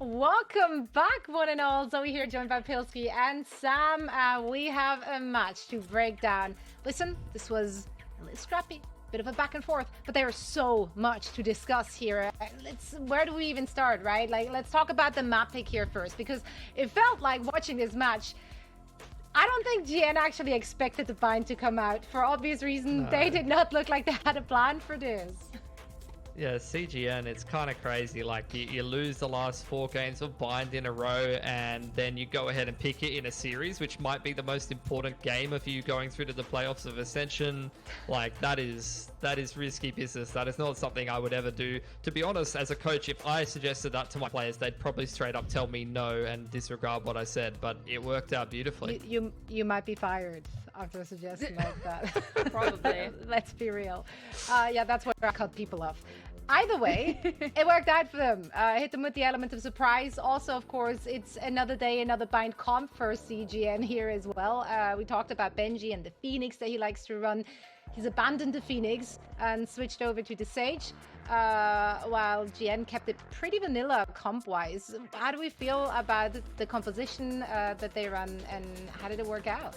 Welcome back, one and all. Zoe here, joined by Pilsky and Sam. We have a match to break down. Listen, this was a little scrappy, bit of a back and forth, but there is so much to discuss here. Where do we even start, right? Let's talk about the map pick here first, because it felt like watching this match. I don't think GN actually expected the bind to come out. For obvious reasons, No. They did not look like they had a plan for this. Yeah, CGN, it's kind of crazy. Like, you lose the last 4 games of bind in a row, and then you go ahead and pick it in a series, which might be the most important game of you going through to the playoffs of Ascension. Like, that is risky business. That is not something I would ever do. To be honest, as a coach, if I suggested that to my players, they'd probably straight up tell me no and disregard what I said, but it worked out beautifully. You might be fired after a suggestion like that. Probably. Let's be real. Yeah, that's where I cut people off. Either way, it worked out for them. Hit them with the element of surprise. Also, of course, it's another day, another bind comp for CGN here as well. We talked about Benji and the Phoenix that he likes to run. He's abandoned the Phoenix and switched over to the Sage, while GN kept it pretty vanilla comp-wise. How do we feel about the composition that they run, and how did it work out?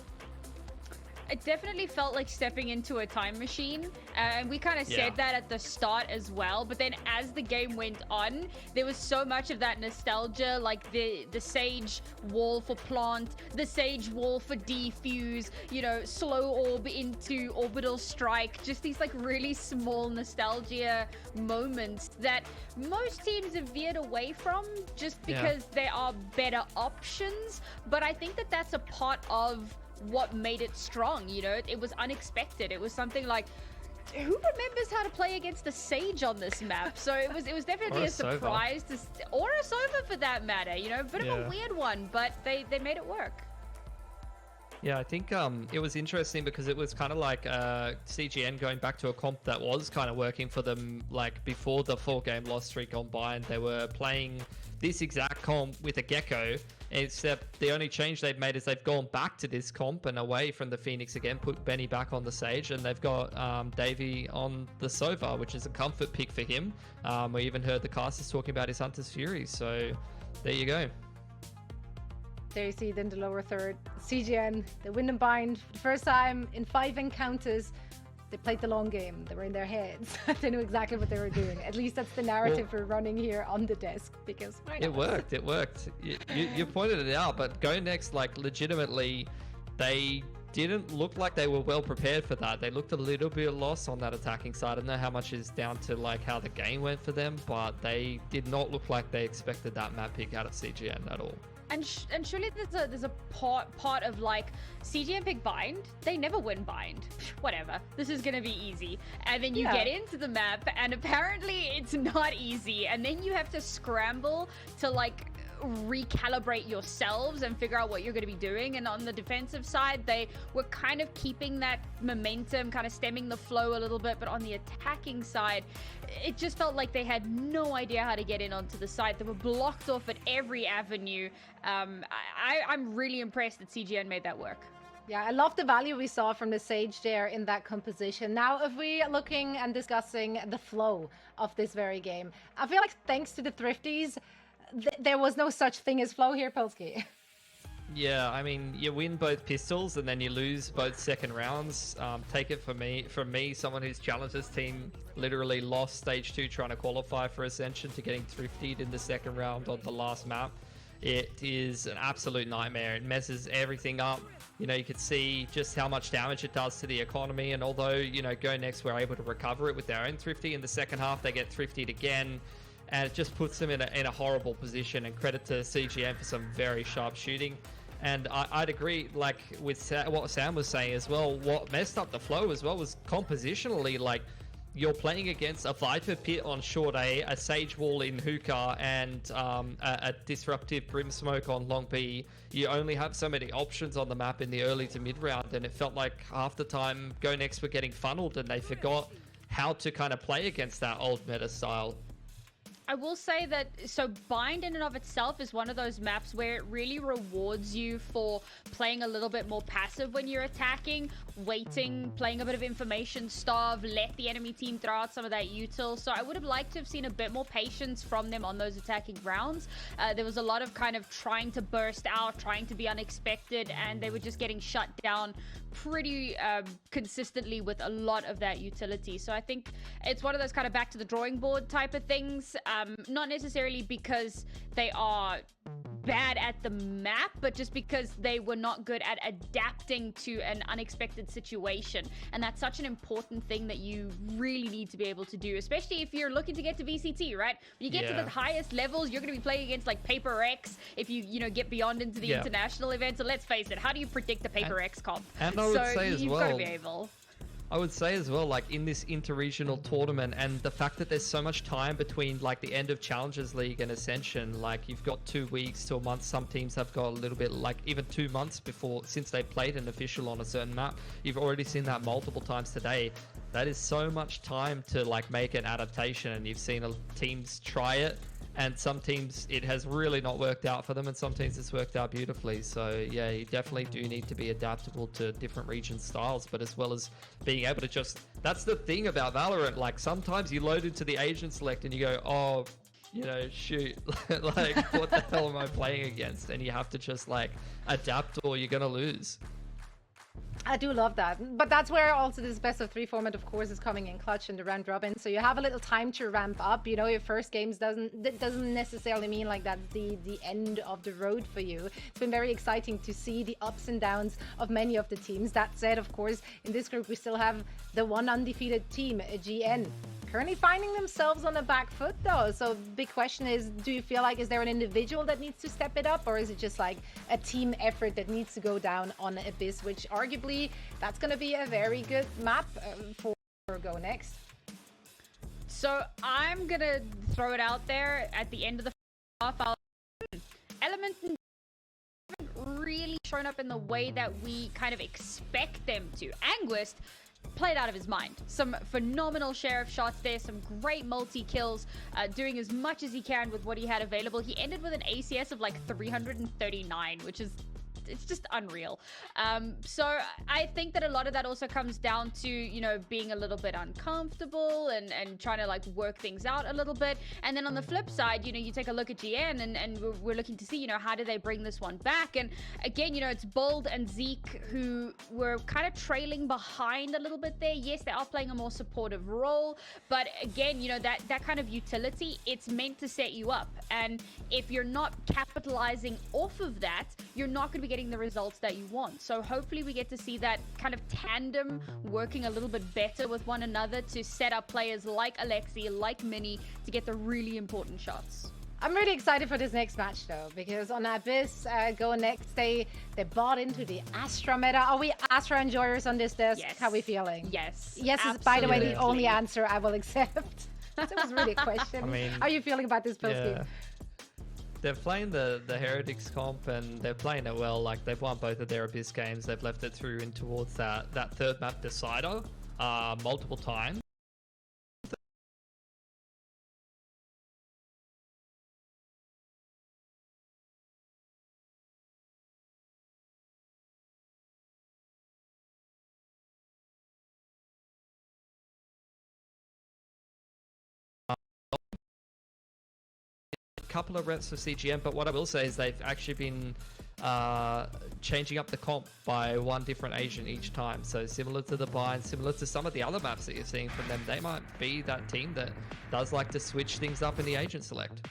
It definitely felt like stepping into a time machine, and we kind of said that at the start as well. But then as the game went on, there was so much of that nostalgia, like the Sage wall for plant, the Sage wall for defuse, you know, slow orb into orbital strike, just these like really small nostalgia moments that most teams have veered away from just because there are better options. But I think that that's a part of what made it strong. You know, it was unexpected. It was something like, who remembers how to play against the Sage on this map? So it was definitely a surprise or a Sova for that matter, you know, a bit of a weird one, but they made it work. Yeah, I think it was interesting because it was kind of like CGN going back to a comp that was kind of working for them, like before the 4-game loss streak on bind. They were playing this exact comp with a Gecko, except the only change they've made is they've gone back to this comp and away from the Phoenix again, put Benny back on the Sage, and they've got Davey on the Sova, which is a comfort pick for him. We even heard the casters talking about his Hunter's Fury, so there you go. There you see it in the lower third. CGN, they win and bind for the first time in 5 encounters. They played the long game. They were in their heads. They knew exactly what they were doing. At least that's the narrative we're running here on the desk, because why not? It worked. You pointed it out, but Go Next, like, legitimately, they didn't look like they were well prepared for that. They looked a little bit lost on that attacking side. I don't know how much is down to like how the game went for them, but they did not look like they expected that map pick out of CGN at all. And surely there's a part of like CGN pick bind. They never win bind. Whatever. This is gonna be easy. And then you get into the map, and apparently it's not easy. And then you have to scramble to like recalibrate yourselves and figure out what you're going to be doing. And on the defensive side, they were kind of keeping that momentum, kind of stemming the flow a little bit. But on the attacking side, it just felt like they had no idea how to get in onto the site. They were blocked off at every avenue. I'm really impressed that CGN made that work. Yeah, I love the value we saw from the Sage there in that composition. Now, if we are looking and discussing the flow of this very game, I feel like thanks to the Thrifties, there was no such thing as flow here, Polsky. Yeah, I mean, you win both pistols and then you lose both second rounds. Take it from me, someone whose challenges team literally lost stage 2 trying to qualify for Ascension to getting thriftied in the second round on the last map. It is an absolute nightmare. It messes everything up. You know, you could see just how much damage it does to the economy. And although, you know, Go Next were able to recover it with their own thrifty in the second half, they get thriftied again. And it just puts them in a horrible position. And credit to CGN for some very sharp shooting. And I'd agree, like, with what Sam was saying as well. What messed up the flow as well was compositionally, like, you're playing against a Viper pit on short A Sage wall in hookah, and a disruptive Brim Smoke on long B. You only have so many options on the map in the early to mid round, and it felt like half the time Go Next were getting funneled, and they forgot how to kind of play against that old meta style. I will say that, so Bind in and of itself is one of those maps where it really rewards you for playing a little bit more passive when you're attacking, waiting, playing a bit of information starve, let the enemy team throw out some of that util. So I would have liked to have seen a bit more patience from them on those attacking rounds. There was a lot of kind of trying to burst out, trying to be unexpected, and they were just getting shut down pretty consistently with a lot of that utility. So I think it's one of those kind of back to the drawing board type of things. Not necessarily because they are bad at the map, but just because they were not good at adapting to an unexpected situation. And that's such an important thing that you really need to be able to do, especially if you're looking to get to VCT, right? When you get to the highest levels, you're going to be playing against like Paper X if you get beyond into the international event. So let's face it, how do you predict the Paper X comp? And I would say as you've well, got to be able. I would say as well, like in this interregional tournament, and the fact that there's so much time between like the end of Challengers League and Ascension, like you've got 2 weeks to a month. Some teams have got a little bit, like even 2 months before, since they played an official on a certain map. You've already seen that multiple times today. That is so much time to like make an adaptation, and you've seen teams try it. And some teams, it has really not worked out for them, and some teams it's worked out beautifully. So yeah, you definitely do need to be adaptable to different region styles, but as well as being able to just, that's the thing about Valorant. Like sometimes you load into the agent select and you go, oh, shoot, like what the hell am I playing against? And you have to just like adapt or you're gonna lose. I do love that, but that's where also this best of 3 format, of course, is coming in clutch in the round robin. So you have a little time to ramp up. Your first games doesn't necessarily mean like that's the end of the road for you. It's been very exciting to see the ups and downs of many of the teams. That said, of course, in this group we still have the one undefeated team, GN. Currently finding themselves on the back foot though. So big question is, do you feel like, is there an individual that needs to step it up, or is it just like a team effort that needs to go down on Abyss, which arguably that's going to be a very good map for Go Next? So I'm going to throw it out there at the end of the half. Element haven't really shown up in the way that we kind of expect them to. Anguist played out of his mind. Some phenomenal share of shots there, some great multi-kills, doing as much as he can with what he had available. He ended with an ACS of like 339, which is, it's just unreal. So I think that a lot of that also comes down to, being a little bit uncomfortable and trying to like work things out a little bit. And then on the flip side, you take a look at GN and we're looking to see, how do they bring this one back? And again, it's Bold and Zeke who were kind of trailing behind a little bit there. Yes, they are playing a more supportive role, but again, that kind of utility, it's meant to set you up. And if you're not capitalizing off of that, you're not going to be getting the results that you want. So hopefully we get to see that kind of tandem working a little bit better with one another to set up players like Alexi, like Mini, to get the really important shots. I'm really excited for this next match though, because on Abyss Go Next, they bought into the Astra meta. Are we Astra enjoyers on this desk? Yes. How are we feeling? Yes. Yes is, by the way, the only answer I will accept. That was really a question. I mean, how are you feeling about this post game? They're playing the Heretics comp, and they're playing it well. Like, they've won both of their Abyss games. They've left it through in towards that third map decider multiple times. Couple of reps for CGN, but what I will say is they've actually been changing up the comp by one different agent each time. So similar to the Bind, similar to some of the other maps that you're seeing from them, they might be that team that does like to switch things up in the agent select.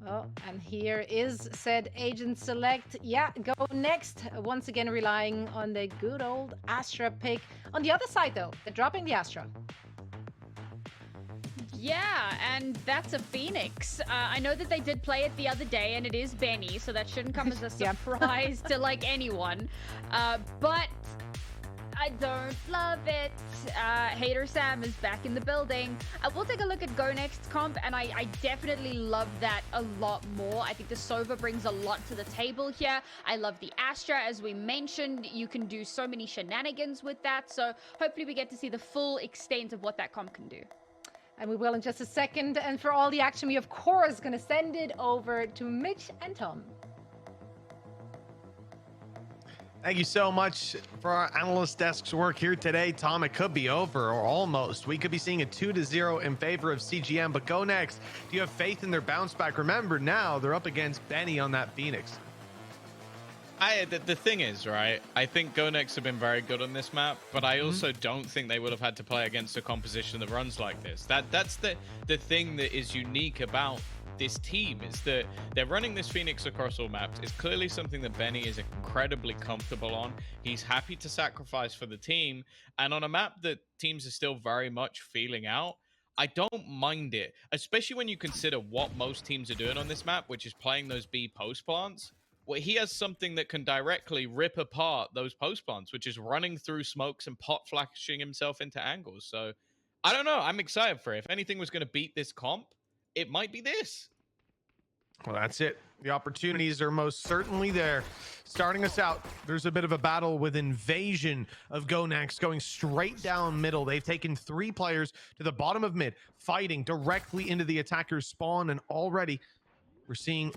Oh, and here is said agent select. Yeah, Go Next. Once again, relying on the good old Astra pick. On the other side, though, they're dropping the Astra. Yeah, and that's a Phoenix. I know that they did play it the other day, and it is Benny, so that shouldn't come as a surprise to like anyone. But I don't love it. Hater Sam is back in the building. We'll take a look at Go Next comp, and I definitely love that a lot more. I think the Sova brings a lot to the table here. I love the Astra, as we mentioned. You can do so many shenanigans with that, so hopefully we get to see the full extent of what that comp can do. And we will in just a second. And for all the action, we of course going to send it over to Mitch and Tom. Thank you so much for our analyst desk's work here today. Tom, it could be over, or almost. We could be seeing a 2-0 in favor of CGN, but Go Next, do you have faith in their bounce back? Remember, now they're up against Benny on that Phoenix. The thing is, right, I think Go Next have been very good on this map, but I also don't think they would have had to play against a composition that runs like this. That's the thing that is unique about this team, is that they're running this Phoenix across all maps. It's clearly something that Benny is incredibly comfortable on. He's happy to sacrifice for the team, and on a map that teams are still very much feeling out, I don't mind it, especially when you consider what most teams are doing on this map, which is playing those B post plants. Well, he has something that can directly rip apart those post plants, which is running through smokes and pot flashing himself into angles. So I don't know, I'm excited for it. If anything was going to beat this comp, it might be this. Well, that's it. The opportunities are most certainly there. Starting us out, there's a bit of a battle with Invasion of Go Next going straight down middle. They've taken 3 players to the bottom of mid, fighting directly into the attacker's spawn, and already we're seeing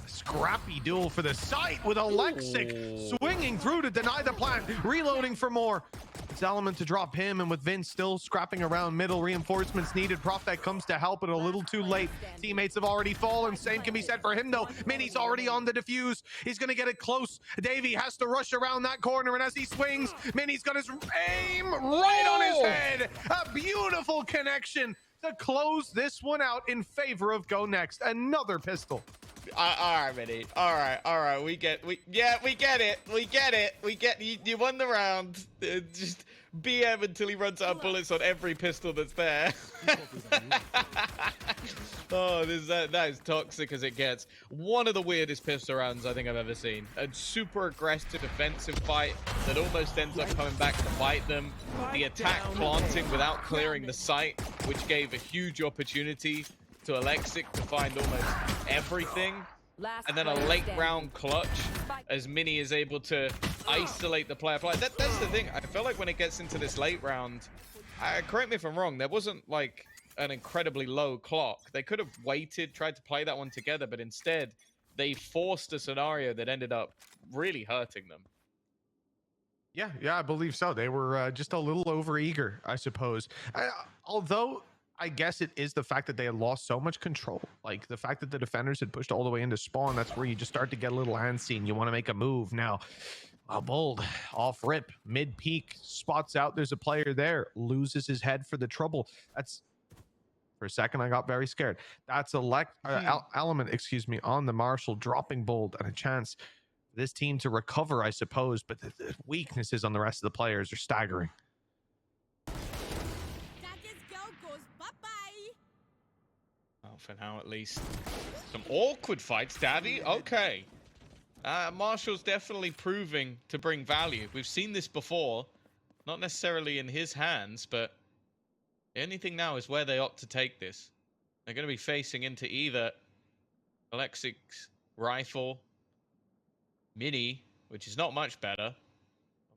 a scrappy duel for the site with Alexic swinging through to deny the plant, reloading for more. It's Element to drop him, and with Vince still scrapping around middle, reinforcements needed. Prophet comes to help, but a little too late. Teammates have already fallen. Same can be said for him, though. Mini's already on the defuse. He's going to get it close. Davey has to rush around that corner, and as he swings, Mini's got his aim right on his head. A beautiful connection to close this one out in favor of Go Next. Another pistol. All right, Minnie. All right. We get it. You won the round. Just BM until he runs out of bullets on every pistol that's there. Oh, that is toxic as it gets. One of the weirdest pistol rounds I think I've ever seen. A super aggressive defensive fight that almost ends up coming back to bite them. The attack planting without clearing the site, which gave a huge opportunity to Alexic to find almost everything. And then a late round clutch as Mini is able to isolate the player. That's the thing. I feel like when it gets into this late round, correct me if I'm wrong, there wasn't like an incredibly low clock. They could have waited, tried to play that one together, but instead they forced a scenario that ended up really hurting them. Yeah, I believe so. They were just a little over eager, I suppose. Although I guess it is the fact that they had lost so much control. Like the fact that the defenders had pushed all the way into spawn, that's where you just start to get a little antsy and you want to make a move. Now, Bold off rip, mid peak, spots out. There's a player there, loses his head for the trouble. That's, for a second, I got very scared. That's Element, excuse me, on the Marshall, dropping Bold, and a chance for this team to recover, I suppose. But the weaknesses on the rest of the players are staggering. For now, at least. Some awkward fights, Daddy. Okay. Marshall's definitely proving to bring value. We've seen this before. Not necessarily in his hands, but the only thing now is where they opt to take this. They're going to be facing into either Alexic's rifle, Mini, which is not much better,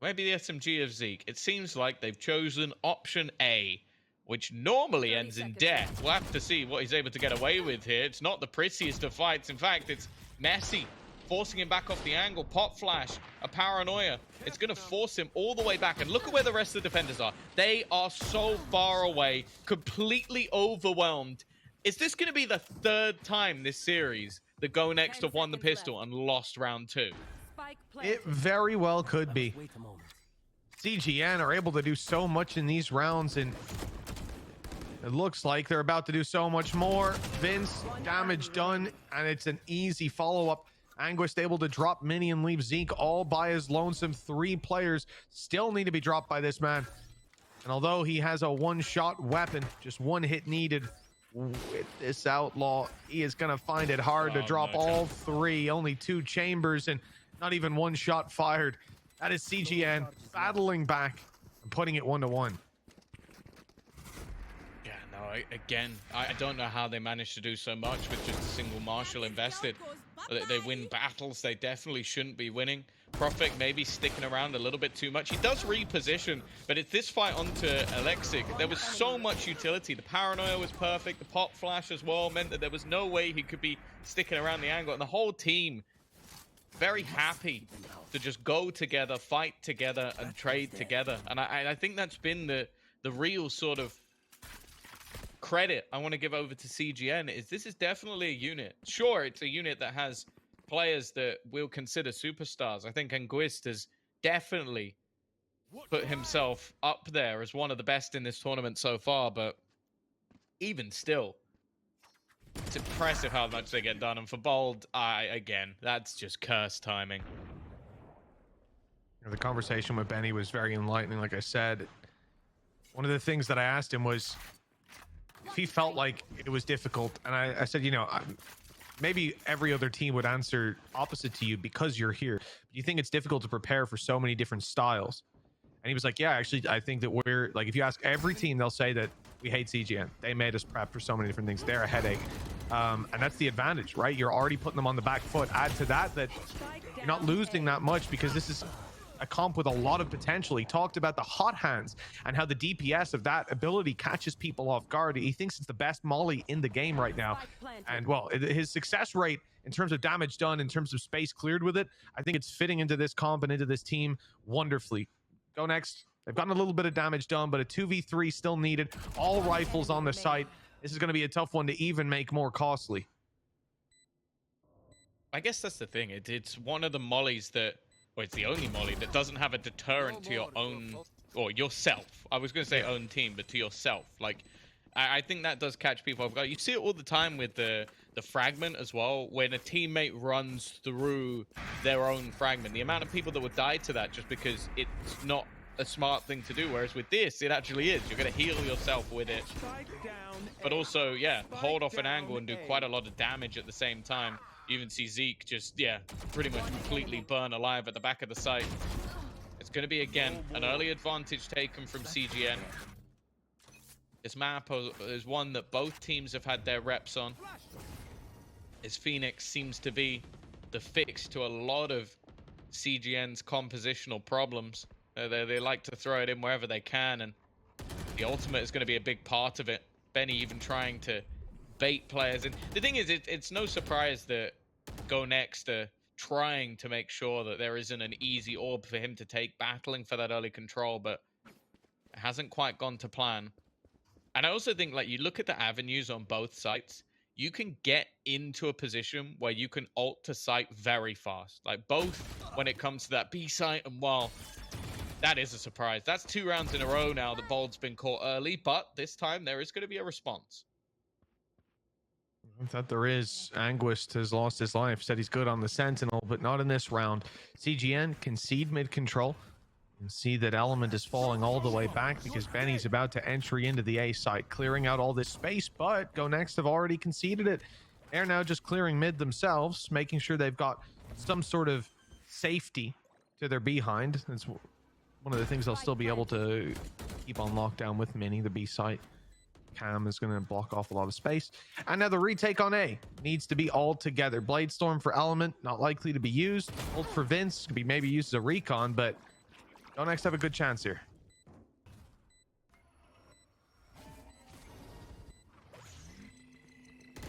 or maybe the SMG of Zeke. It seems like they've chosen option A, which normally ends in death. We'll have to see what he's able to get away with here. It's not the prettiest of fights. In fact, it's messy, forcing him back off the angle. Pot flash, a paranoia. It's going to force him all the way back. And look at where the rest of the defenders are. They are so far away, completely overwhelmed. Is this going to be the 3rd time this series that Go Next have won the pistol and lost round 2? It very well could be. CGN are able to do so much in these rounds, and it looks like they're about to do so much more. Vince, damage done, and it's an easy follow-up. Anguished able to drop Mini and leave Zeke all by his lonesome. 3 players still need to be dropped by this man. And although he has a one-shot weapon, just 1 hit needed with this outlaw, he is going to find it hard to drop all 3. Only 2 chambers and not even 1 shot fired. That is CGN battling back and putting it 1-1. Yeah, no, Again, I don't know how they managed to do so much with just a single Marshall invested. They win battles they definitely shouldn't be winning. Prophet maybe sticking around a little bit too much. He does reposition, but it's this fight onto Alexic. There was so much utility. The paranoia was perfect. The pop flash as well meant that there was no way he could be sticking around the angle. And the whole team very happy to just go together, fight together, and trade together. And I think that's been the real sort of credit I want to give over to CGN. Is this is definitely a unit. Sure, it's a unit that has players that we'll consider superstars. I think Anguist has definitely put himself up there as one of the best in this tournament so far, but even still, it's impressive how much they get done. And for Bold, again, that's just cursed timing. The conversation with Benny was very enlightening. Like I said, one of the things that I asked him was if he felt like it was difficult. And I said, you know, maybe every other team would answer opposite to you because you're here. Do you think it's difficult to prepare for so many different styles? And he was like, yeah, actually, I think that we're like, if you ask every team, they'll say that we hate CGN. They made us prep for so many different things. They're a headache. And that's the advantage, right? You're already putting them on the back foot. Add to that you're not losing that much because this is a comp with a lot of potential. He talked about the hot hands and how the DPS of that ability catches people off guard. He thinks it's the best molly in the game right now. And well, his success rate in terms of damage done, in terms of space cleared with it, I think it's fitting into this comp and into this team wonderfully. Go next. They've gotten a little bit of damage done, but a 2v3 still needed. All rifles on the site. This is going to be a tough one to even make more costly. I guess that's the thing. It's one of the mollies that, or it's the only molly that doesn't have a deterrent to your own, or yourself. I was going to say own team, but to yourself. Like, I think that does catch people off guard. You see it all the time with the fragment as well, when a teammate runs through their own fragment. The amount of people that would die to that just because it's not a smart thing to do, whereas with this, it actually is. You're going to heal yourself with it. But also, yeah, hold off an angle and do quite a lot of damage at the same time. You even see Zeke just, yeah, pretty much completely burn alive at the back of the site. It's going to be, again, an early advantage taken from CGN. This map is one that both teams have had their reps on. As Phoenix seems to be the fix to a lot of CGN's compositional problems. They like to throw it in wherever they can, and the ultimate is going to be a big part of it. Benny even trying to bait players. And the thing is, it's no surprise that Go Next are trying to make sure that there isn't an easy orb for him to take, battling for that early control, but it hasn't quite gone to plan. And I also think, like, you look at the avenues on both sites, you can get into a position where you can ult to site very fast. Like, both when it comes to that B site, and while that is a surprise. That's 2 rounds in a row now that Bold's been caught early, but this time there is going to be a response. I thought there is. Anguist has lost his life. Said he's good on the Sentinel, but not in this round. CGN concede mid-control. You can see that Element is falling all the way back because Benny's about to entry into the A site, clearing out all this space, but Go Next have already conceded it. They're now just clearing mid themselves, making sure they've got some sort of safety to their behind. That's one of the things they'll still be able to keep on lockdown with Mini. The B site cam is going to block off a lot of space. And now the retake on A needs to be all together. Bladestorm for Element, not likely to be used. Ult for Vince could be maybe used as a recon, but Go Next have a good chance here.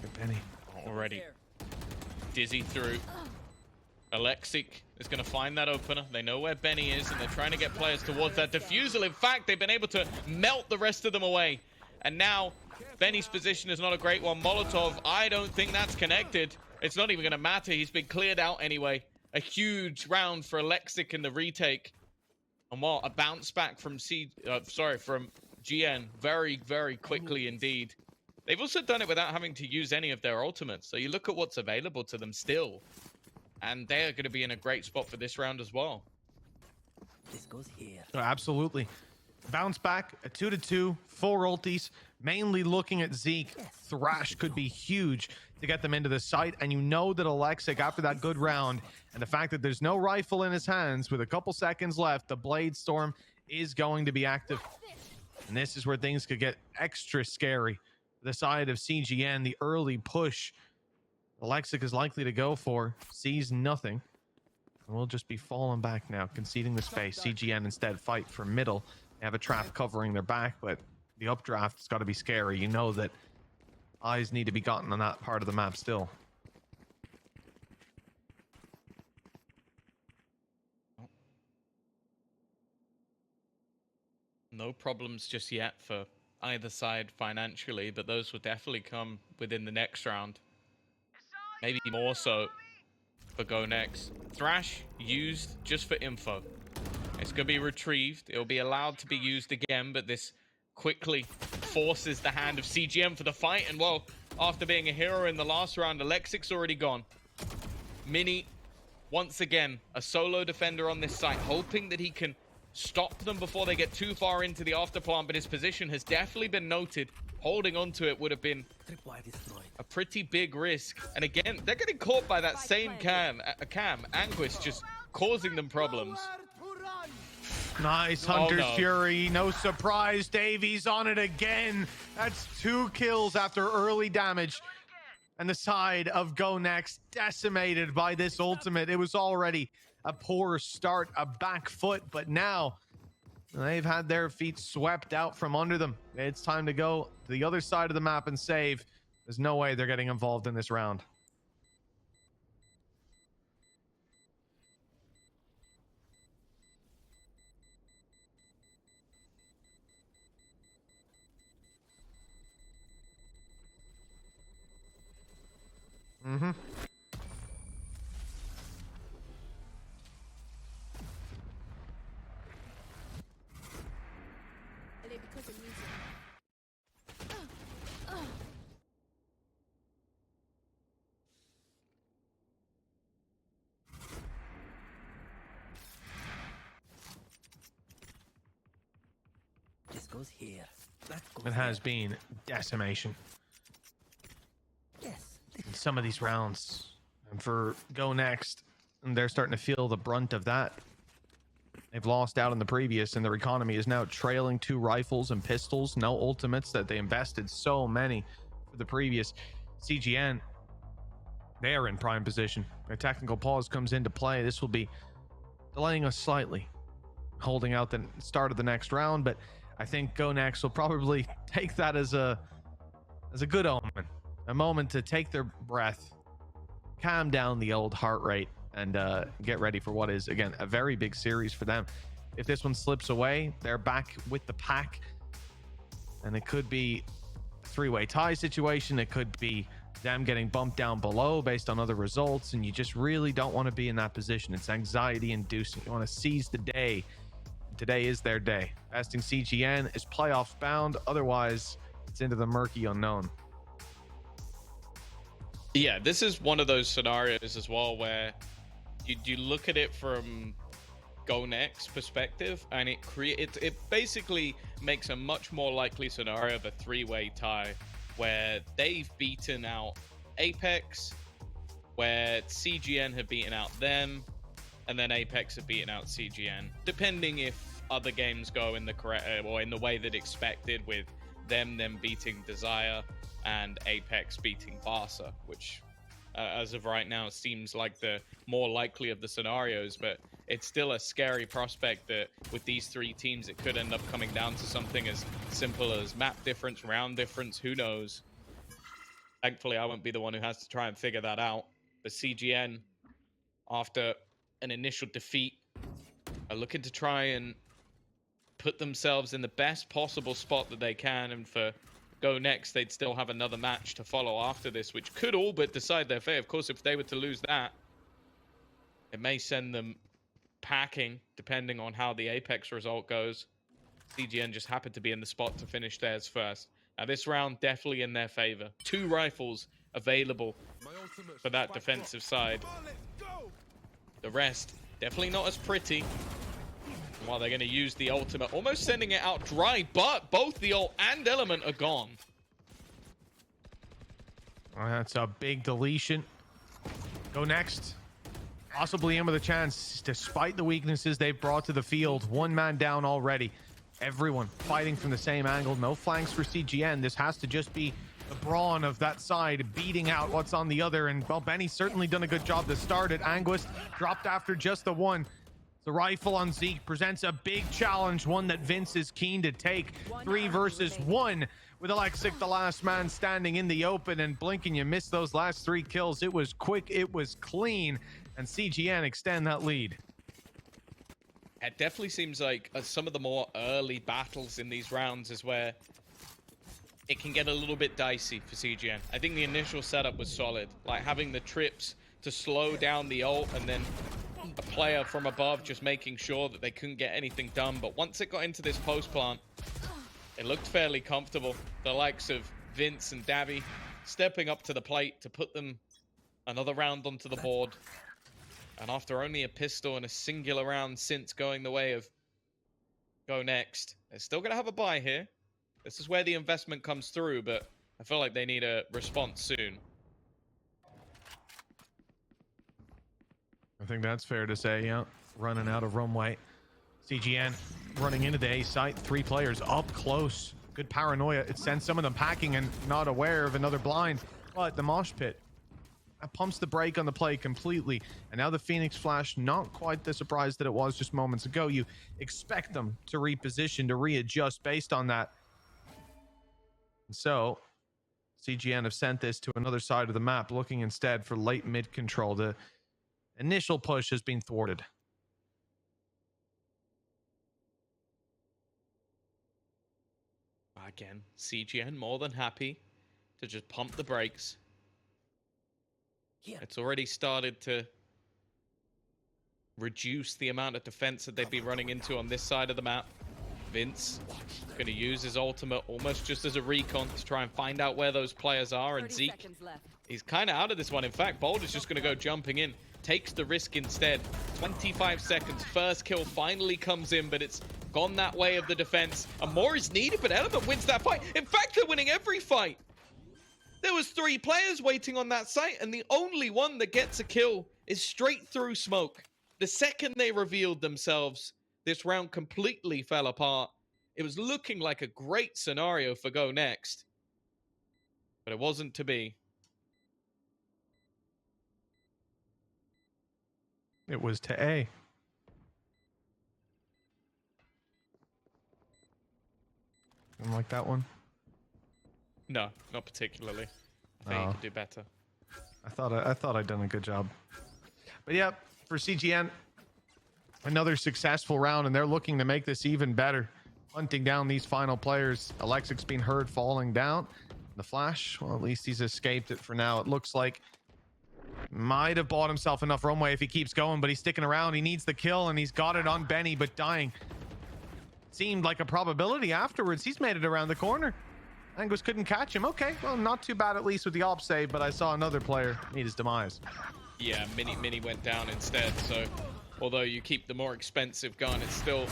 Good Penny. Already dizzy through. Alexic is going to find that opener. They know where Benny is, and they're trying to get players towards that defusal. In fact, they've been able to melt the rest of them away. And now, Benny's position is not a great one. Molotov, I don't think that's connected. It's not even going to matter. He's been cleared out anyway. A huge round for Alexic in the retake. And what a bounce back from from GN very, very quickly indeed. They've also done it without having to use any of their ultimates. So you look at what's available to them still. And they're going to be in a great spot for this round as well. This goes here. Oh, absolutely. Bounce back, a 2-2, 4 ultis, mainly looking at Zeke. Thrash could be huge to get them into the site. And you know that Alexic, after that good round, and the fact that there's no rifle in his hands with a couple seconds left, the Bladestorm is going to be active. And this is where things could get extra scary. The side of CGN, the early push Alexic is likely to go for, sees nothing. And we'll just be falling back now, conceding the space. CGN instead fight for middle. They have a trap covering their back, but the updraft's got to be scary. You know that eyes need to be gotten on that part of the map still. No problems just yet for either side financially, but those will definitely come within the next round. Maybe more so for Go Next. Thrash used just for info. It's going to be retrieved. It'll be allowed to be used again, but this quickly forces the hand of CGN for the fight. And well, after being a hero in the last round, Alexic's already gone. Mini, once again, a solo defender on this site, hoping that he can stop them before they get too far into the afterplant, but his position has definitely been noted. Holding on to it would have been a pretty big risk. And again, they're getting caught by that same cam. Anguis just causing them problems. Nice Hunter's Fury. No surprise, Davies on it again. That's 2 kills after early damage. And the side of Go Next decimated by this ultimate. It was already a poor start, a back foot, but now they've had their feet swept out from under them. It's time to go to the other side of the map and save. There's no way they're getting involved in this round. This goes here. That goes It has been decimation Yes. in some of these rounds. And for Go Next, they're starting to feel the brunt of that. They've lost out in the previous, and their economy is now trailing 2 rifles and pistols. No ultimates that they invested so many for the previous. CGN, they are in prime position. A technical pause comes into play. This will be delaying us slightly, holding out the start of the next round, but I think Go Next will probably take that as a good omen, a moment to take their breath, calm down the old heart rate, and get ready for what is, again, a very big series for them. If this one slips away, they're back with the pack, and it could be a 3-way tie situation. It could be them getting bumped down below based on other results, and you just really don't want to be in that position. It's anxiety inducing. You want to seize the day. Today is their day. Besting CGN is playoffs bound. Otherwise, it's into the murky unknown. Yeah, this is one of those scenarios as well where you look at it from Go Next perspective, and it basically makes a much more likely scenario of a 3-way tie where they've beaten out Apex, where CGN have beaten out them, and then Apex have beaten out CGN, depending if other games go in the correct or in the way that expected, with them beating Desire and Apex beating Barca, which as of right now seems like the more likely of the scenarios. But it's still a scary prospect that with these 3 teams it could end up coming down to something as simple as map difference, round difference, who knows. Thankfully I won't be the one who has to try and figure that out, but CGN, after an initial defeat, are looking to try and put themselves in the best possible spot that they can. And for Go Next, they'd still have another match to follow after this, which could all but decide their fate. Of course, if they were to lose that, it may send them packing, depending on how the Apex result goes. CGN just happened to be in the spot to finish theirs first. Now, this round definitely in their favor. 2 rifles available for that defensive side. The rest, definitely not as pretty. While they're going to use the ultimate, almost sending it out dry, but both the ult and element are gone. Oh, that's a big deletion. Go Next. Possibly in with a chance, despite the weaknesses they've brought to the field. 1 man down already. Everyone fighting from the same angle. No flanks for CGN. This has to just be the brawn of that side beating out what's on the other. And, well, Benny's certainly done a good job to start it. Anguist dropped after just the one. The rifle on Zeke presents a big challenge, one that Vince is keen to take. 3 versus 1 with Alexic, the last man standing in the open, and blinking, you missed those last 3 kills. It was quick, it was clean, and CGN extend that lead. It definitely seems like some of the more early battles in these rounds is where it can get a little bit dicey for CGN. I think the initial setup was solid, like having the trips to slow down the ult and then a player from above just making sure that they couldn't get anything done. But once it got into this post plant, it looked fairly comfortable. The likes of Vince and Davy stepping up to the plate to put them another round onto the board. And after only a pistol and a singular round since going the way of Go Next, they're still going to have a buy here. This is where the investment comes through, but I feel like they need a response soon. I think that's fair to say, yeah. Running out of runway. CGN running into the A site. 3 players up close. Good paranoia. It sends some of them packing and not aware of another blind. But the mosh pit pumps the brake on the play completely. And now the Phoenix Flash, not quite the surprise that it was just moments ago. You expect them to reposition, to readjust based on that. And so CGN have sent this to another side of the map, looking instead for late mid control. The initial push has been thwarted. Again, CGN more than happy to just pump the brakes. It's already started to reduce the amount of defense that they've been running into on this side of the map. Vince going to use his ultimate almost just as a recon to try and find out where those players are. And Zeke, he's kind of out of this one. In fact, Bold is just going to go jumping in. Takes the risk instead. 25 seconds. First kill finally comes in, but it's gone that way of the defense. And more is needed, but Element wins that fight. In fact, they're winning every fight. There was 3 players waiting on that site, and the only one that gets a kill is straight through smoke. The second they revealed themselves, this round completely fell apart. It was looking like a great scenario for Go Next, but it wasn't to be. It was to A. Didn't like that one? No, not particularly. I think you could do better. I thought I'd done a good job. But yeah, for CGN, another successful round, and they're looking to make this even better. Hunting down these final players. Alexic's been heard falling down. The Flash, well, at least he's escaped it for now. It looks like might have bought himself enough runway if he keeps going, but he's sticking around. He needs the kill, and he's got it on Benny, but dying seemed like a probability afterwards. He's made it around the corner. Angus couldn't catch him. Okay, well, not too bad at least with the op save, but I saw another player meet his demise. Yeah, Mini went down instead, so although you keep the more expensive gun, it's still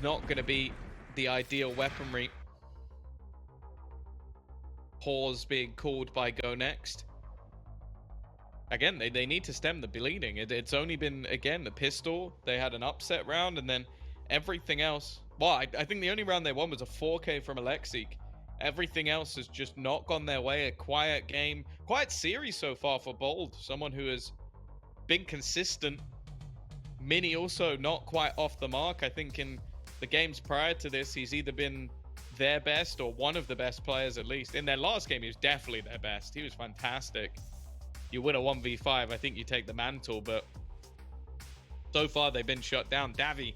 not going to be the ideal weaponry. Pause being called by Go Next. Again, they need to stem the bleeding. It's only been, again, the pistol. They had an upset round, and then everything else. Well, I think the only round they won was a 4K from Alexic. Everything else has just not gone their way. A quiet game, quiet series so far for Bold. Someone who has been consistent. Mini also not quite off the mark. I think in the games prior to this, he's either been their best or one of the best players at least. In their last game, he was definitely their best. He was fantastic. You win a 1v5, I think you take the mantle, but so far they've been shut down. Davy,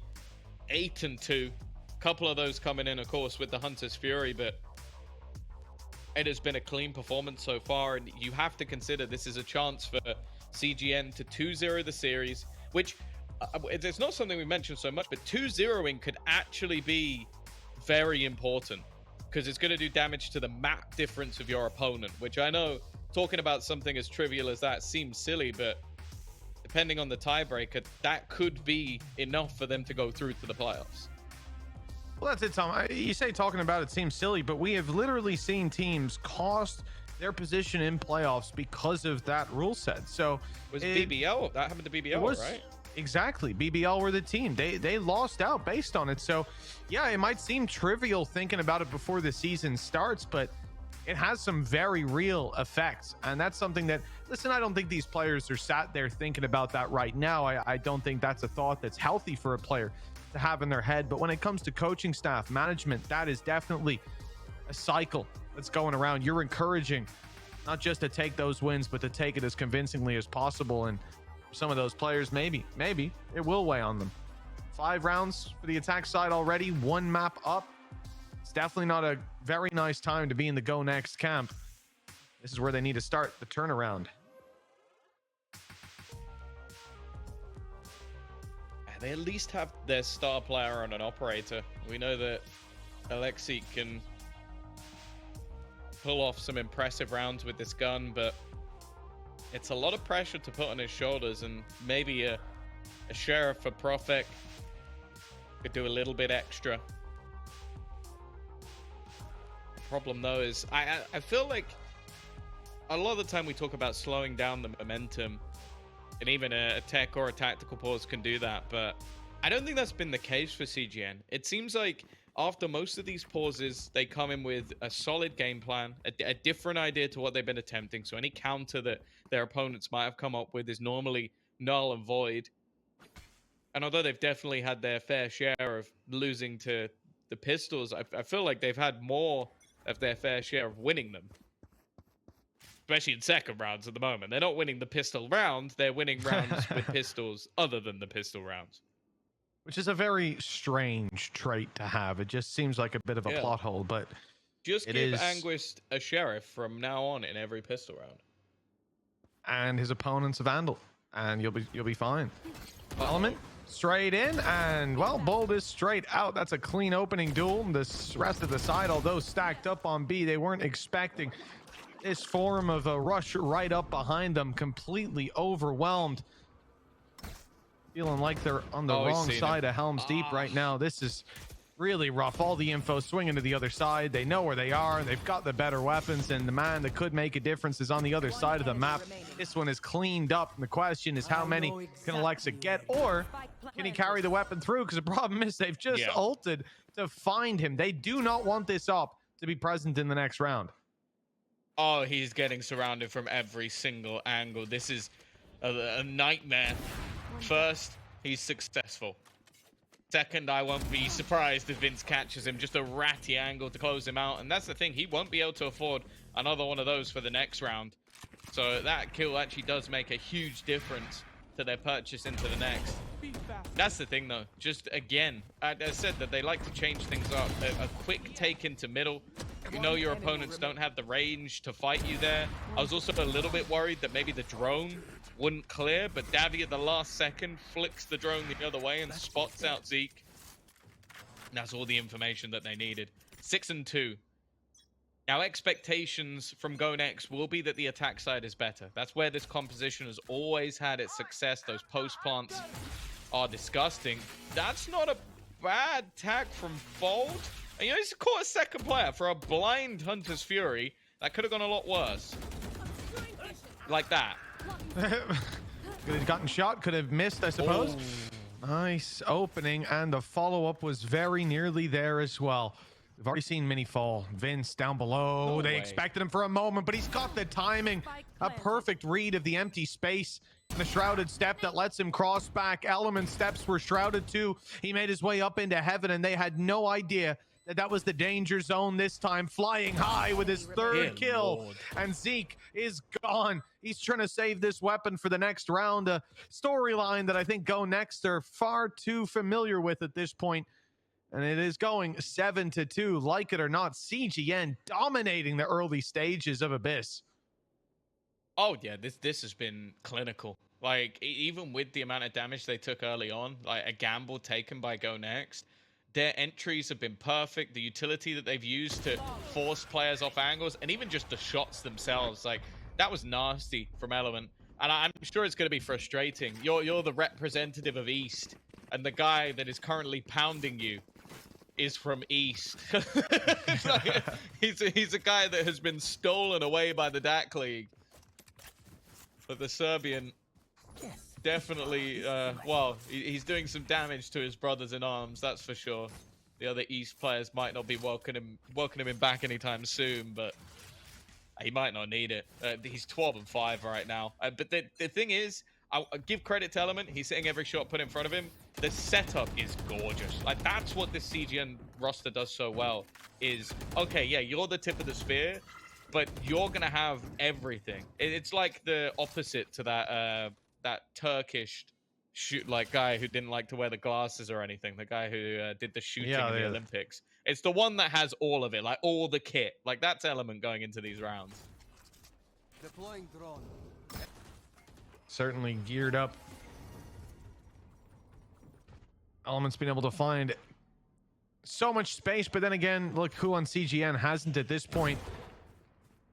8-2. Couple of those coming in, of course, with the Hunter's Fury, but it has been a clean performance so far, and you have to consider this is a chance for CGN to 2-0 the series, which it's not something we mentioned so much, but 2-0ing could actually be very important because it's going to do damage to the map difference of your opponent, which I know talking about something as trivial as that seems silly, but depending on the tiebreaker, that could be enough for them to go through to the playoffs. Well, that's it, Tom. You say talking about it seems silly, but we have literally seen teams cost their position in playoffs because of that rule set. So was BBL that happened to BBL, right? Exactly. BBL were the team. They lost out based on it. So, yeah, it might seem trivial thinking about it before the season starts, but it has some very real effects. And that's something that, listen, I don't think these players are sat there thinking about that right now. I don't think that's a thought that's healthy for a player to have in their head. But when it comes to coaching staff, management, that is definitely a cycle that's going around. You're encouraging not just to take those wins, but to take it as convincingly as possible. And some of those players, maybe it will weigh on them. 5 rounds for the attack side already, 1 map up. It's definitely not a very nice time to be in the Go Next camp. This is where they need to start the turnaround. They at least have their star player on an operator. We know that Alexi can pull off some impressive rounds with this gun, but it's a lot of pressure to put on his shoulders, and maybe a sheriff for Profek could do a little bit extra. The problem though is I feel like a lot of the time we talk about slowing down the momentum, and even a tech or a tactical pause can do that, but I don't think that's been the case for CGN. It seems like after most of these pauses, they come in with a solid game plan, a different idea to what they've been attempting. So any counter that their opponents might have come up with is normally null and void. And although they've definitely had their fair share of losing to the pistols, I feel like they've had more of their fair share of winning them. Especially in second rounds at the moment. They're not winning the pistol round, they're winning rounds with pistols other than the pistol rounds. Which is a very strange trait to have. It just seems like a bit of a plot hole, but just give Anguist a sheriff from now on in every pistol round. And his opponent's a vandal, and you'll be fine. Element straight in, and well, Bold is straight out. That's a clean opening duel. The rest of the side, although stacked up on B, they weren't expecting this form of a rush right up behind them, completely overwhelmed. Feeling like they're on the wrong side of Helm's Deep right now. This is really rough. All the info swinging to the other side. They know where they are. They've got the better weapons, and the man that could make a difference is on the other side of the map. This one is cleaned up, and the question is how many can Alexa get, or can he carry the weapon through? Because the problem is they've just ulted to find him. They do not want this op to be present in the next round. Oh, he's getting surrounded from every single angle. This is a nightmare. First, he's successful. Second, I won't be surprised if Vince catches him. Just a ratty angle to close him out. And that's the thing, he won't be able to afford another one of those for the next round. So that kill actually does make a huge difference to their purchase into the next. That's the thing though, just again, I said that they like to change things up. A quick take into middle. You know your opponents don't have the range to fight you there. I was also a little bit worried that maybe the drone wouldn't clear, but Davi at the last second flicks the drone the other way and spots out Zeke. And that's all the information that they needed. 6-2. Now expectations from Go Next will be that the attack side is better. That's where this composition has always had its success. Those post plants are disgusting. That's not a bad tag from Fold. And you know, he's caught a second player for a blind Hunter's Fury. That could have gone a lot worse. Like that. Could have gotten shot, could have missed, I suppose. Oh. Nice opening, and the follow-up was very nearly there as well. We've already seen Mini fall. Vince down below. They expected him for a moment, but he's got the timing. A perfect read of the empty space. And a shrouded step that lets him cross back. Element steps were shrouded too. He made his way up into heaven, and they had no idea that was the danger zone this time. Flying high with his third kill. Lord. And Zeke is gone. He's trying to save this weapon for the next round. A storyline that I think Go Next are far too familiar with at this point. And it is going 7-2. Like it or not, CGN dominating the early stages of Abyss. Oh yeah, this has been clinical. Like even with the amount of damage they took early on, like a gamble taken by Go Next, their entries have been perfect. The utility that they've used to force players off angles, and even just the shots themselves, like that was nasty from Element. And I'm sure it's going to be frustrating. You're the representative of East, and the guy that is currently pounding you is from East. Like, he's a guy that has been stolen away by the DAC League. But the Serbian definitely, well, he's doing some damage to his brothers in arms, that's for sure. The other East players might not be welcoming him back anytime soon, but he might not need it. He's 12-5 right now. But the thing is, I'll give credit to Element. He's hitting every shot put in front of him. The setup is gorgeous. Like, that's what this CGN roster does so well. Is, okay, yeah, you're the tip of the spear, but you're going to have everything. It's like the opposite to that Turkish guy who didn't like to wear the glasses or anything. The guy who did the shooting in the Olympics. It's the one that has all of it, like all the kit. Like, that's Element going into these rounds. Deploying drone. Certainly geared up. Element's been able to find so much space, but then again, look who on CGN hasn't at this point.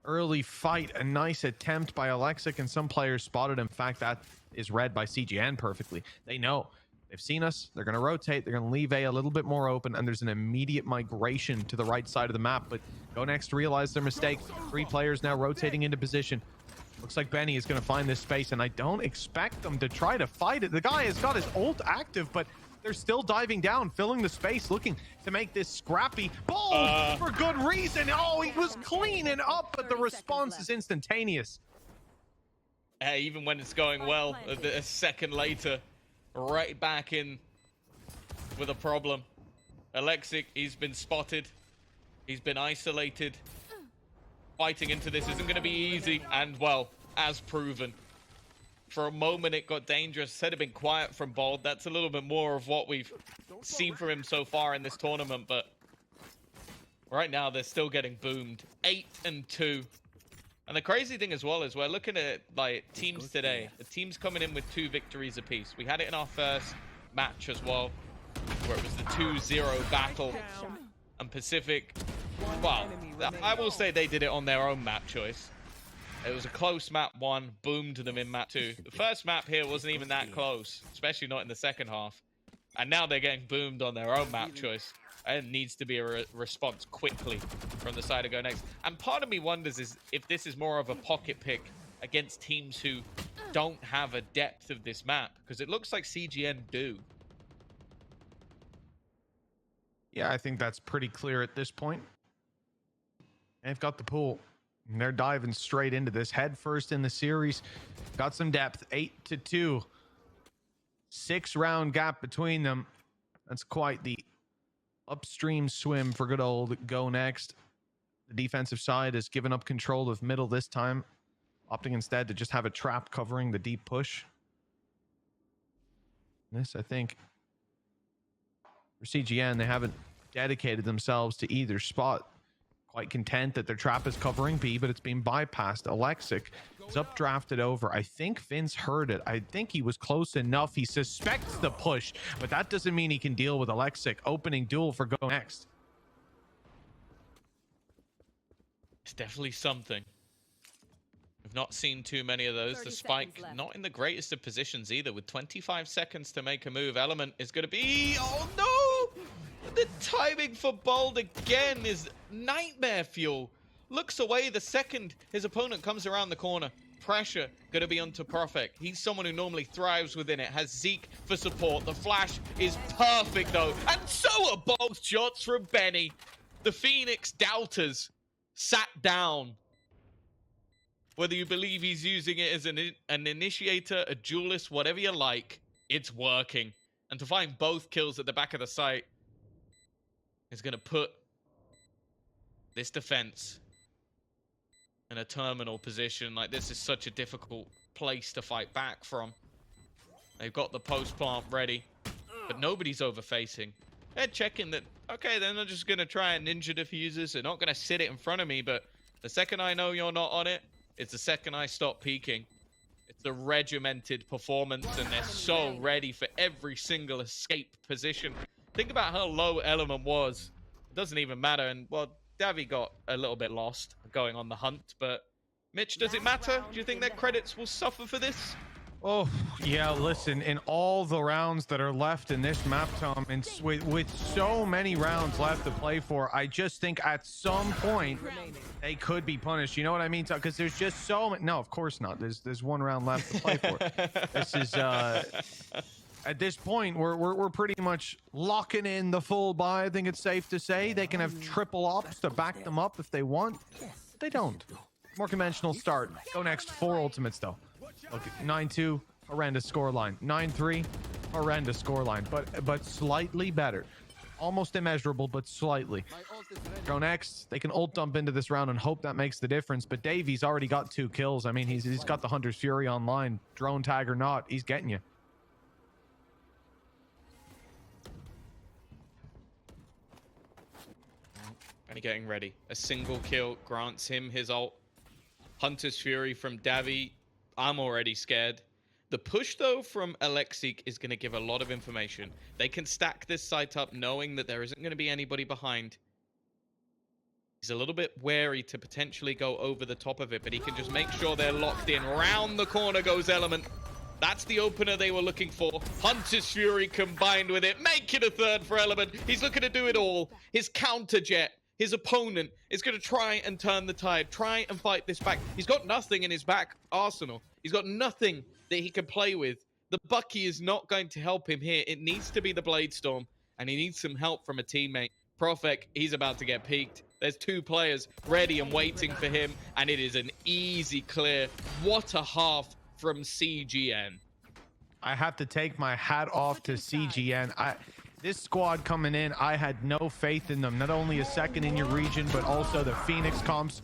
Early fight, a nice attempt by Alexic, and some players spotted. In fact, that is read by CGN perfectly. They know. They've seen us. They're going to rotate. They're going to leave A a little bit more open, and there's an immediate migration to the right side of the map. But Go Next realized their mistake. 3 players now rotating into position. Looks like Benny is going to find this space, and I don't expect them to try to fight it. The guy has got his ult active, but they're still diving down, filling the space, looking to make this scrappy. Bold for good reason. Oh, he was cleaning up, but the response is instantaneous. Hey, even when it's going well, a second later, right back in with a problem. Alexic, he's been spotted. He's been isolated. Fighting into this isn't going to be easy, and well, as proven. For a moment, it got dangerous. Said it'd been quiet from Bold. That's a little bit more of what we've seen from him so far in this tournament, but right now they're still getting boomed. 8-2. And the crazy thing as well is we're looking at like teams today. The team's coming in with 2 victories apiece. We had it in our first match as well, where it was the 2-0 battle. And Pacific, well, I will say they did it on their own map choice. It was a close map 1, boomed them in map 2. The first map here wasn't even that close, especially not in the second half. And now they're getting boomed on their own map choice. And it needs to be a response quickly from the side of Go Next. And part of me wonders is if this is more of a pocket pick against teams who don't have a depth of this map, because it looks like CGN do. Yeah, I think that's pretty clear at this point. They've got the pool. And they're diving straight into this head first in the series. Got some depth. 8-2. 6-round gap between them. That's quite the upstream swim for good old Go Next. The defensive side has given up control of middle this time, opting instead to just have a trap covering the deep push. This, I think, for CGN, they haven't dedicated themselves to either spot. Quite content that their trap is covering B, but it's been bypassed. Alexic is updrafted over. I think Vince heard it. I think he was close enough. He suspects the push, but that doesn't mean he can deal with Alexic. Opening duel for Go Next. It's definitely something. We've not seen too many of those. The Spike not in the greatest of positions either, with 25 seconds to make a move. Element is going to be... Oh, no! The timing for Bold again is nightmare fuel. Looks away the second his opponent comes around the corner. Pressure going to be onto Profek. He's someone who normally thrives within it. Has Zeke for support. The flash is perfect though. And so are both shots from Benny. The Phoenix doubters sat down. Whether you believe he's using it as an initiator, a duelist, whatever you like, it's working. And to find both kills at the back of the site is going to put this defense in a terminal position. Like, this is such a difficult place to fight back from. They've got the post plant ready, but nobody's overfacing. They're checking that, okay, they're not just going to try and ninja diffusers. They're not going to sit it in front of me, but the second I know you're not on it, it's the second I stop peeking. It's the regimented performance, and they're so ready for every single escape position. Think about how low Element was. It doesn't even matter. And, well, Davi got a little bit lost going on the hunt. But, Mitch, does it matter? Do you think their credits will suffer for this? Oh, yeah, listen, in all the rounds that are left in this map, Tom, and with so many rounds left to play for, I just think at some point they could be punished. You know what I mean? Because there's just so many. No, of course not. There's one round left to play for. This is at this point we're pretty much locking in the full buy. I think it's safe to say they can have triple ops to back them up if they want. But they don't. More conventional start. Go next. 4 ultimates though. Look, 9-2, horrendous scoreline. 9-3, horrendous scoreline, but slightly better. Almost immeasurable, but slightly. Go next. They can ult dump into this round and hope that makes the difference. But Davey's already got 2 kills. I mean, he's got the Hunter's Fury online. Drone tag or not, he's getting you. And getting ready. A single kill grants him his ult. Hunter's Fury from Davi. I'm already scared. The push, though, from Alexic is going to give a lot of information. They can stack this site up knowing that there isn't going to be anybody behind. He's a little bit wary to potentially go over the top of it, but he can just make sure they're locked in. Round the corner goes Element. That's the opener they were looking for. Hunter's Fury combined with it. Make it a third for Element. He's looking to do it all. His counter jet. His opponent is going to try and turn the tide, try and fight this back. He's got nothing in his back arsenal. He's got nothing that he can play with. The Bucky is not going to help him here. It needs to be the Blade Storm, and he needs some help from a teammate. Profek, he's about to get peaked. There's 2 players ready and waiting for him, and it is an easy clear. What a half from CGN. I have to take my hat off to CGN. This squad coming in, I had no faith in them. Not only a second in your region, but also the Phoenix comps.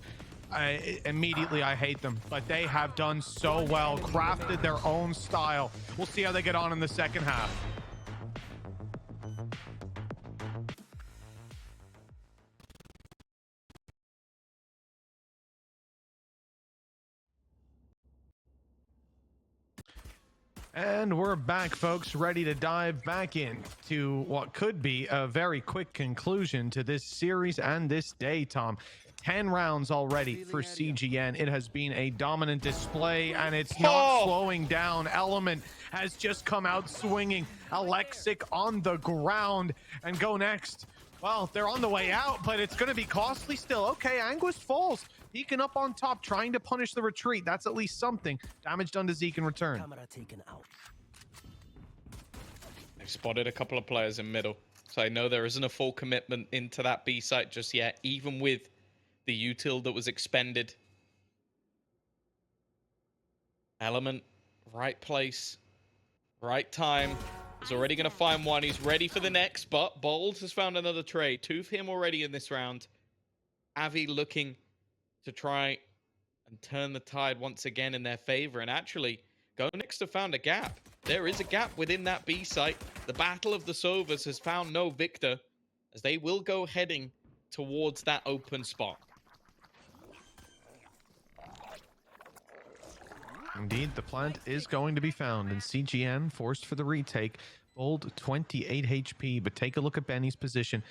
Immediately, I hate them. But they have done so well, crafted their own style. We'll see how they get on in the second half. And we're back, folks, ready to dive back in to what could be a very quick conclusion to this series and this day, Tom. 10 rounds already for CGN. It has been a dominant display, and it's not slowing down. Element has just come out swinging. Alexic on the ground, and go next. Well, they're on the way out, but it's going to be costly still. Okay, Anguist falls. Deacon up on top, trying to punish the retreat. That's at least something. Damage done to Zeke in return. Camera taken out. They've spotted a couple of players in middle. So I know there isn't a full commitment into that B site just yet, even with the util that was expended. Element, right place, right time. He's already going to find one. He's ready for the next, but Bold has found another trade. 2 for him already in this round. Avi looking to try and turn the tide once again in their favor. And actually, Go Next have found a gap. There is a gap within that B site. The Battle of the Sovas has found no victor, as they will go heading towards that open spot. Indeed, the plant is going to be found, and CGN forced for the retake. Bold 28 HP, but take a look at Benny's position.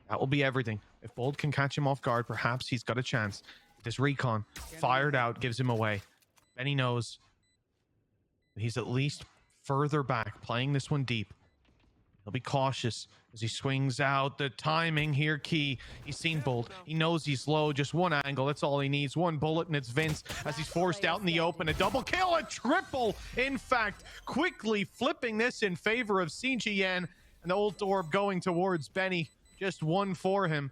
That will be everything. If Bold can catch him off guard, perhaps he's got a chance. This recon fired out gives him away. Benny knows he's at least further back, playing this one deep. He'll be cautious as he swings out. The timing here key. He's seen Bold. He knows he's low. Just one angle. That's all he needs. One bullet, and it's Vince as he's forced out in the open. A double kill, a triple. In fact, quickly flipping this in favor of CGN, and the ult orb going towards Benny. Just one for him.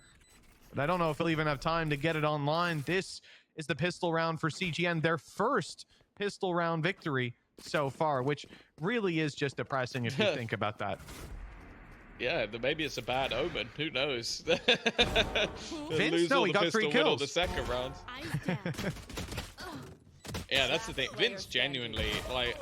But I don't know if he'll even have time to get it online. This is the pistol round for CGN. Their first pistol round victory so far, which really is just depressing if you think about that. Yeah, maybe it's a bad omen. Who knows? Vince, no, he got 3 kills. The second round. Yeah, that's the thing. Vince genuinely, like,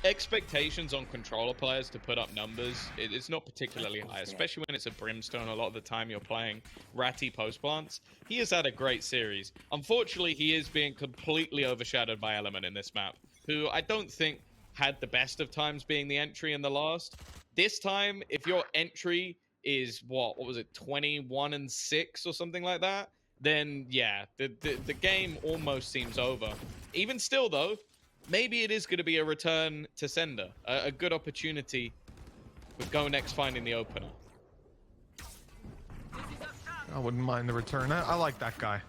expectations on controller players to put up numbers, it's not particularly high, especially when it's a Brimstone. A lot of the time you're playing ratty post plants. He has had a great series. Unfortunately, he is being completely overshadowed by Element in this map, who I don't think had the best of times being the entry in the last. This time, if your entry is what was it, 21-6 or something like that, then yeah, the game almost seems over. Even still though, maybe it is going to be a return to sender. A good opportunity with Go Next finding the opener. I wouldn't mind the return. I like that guy.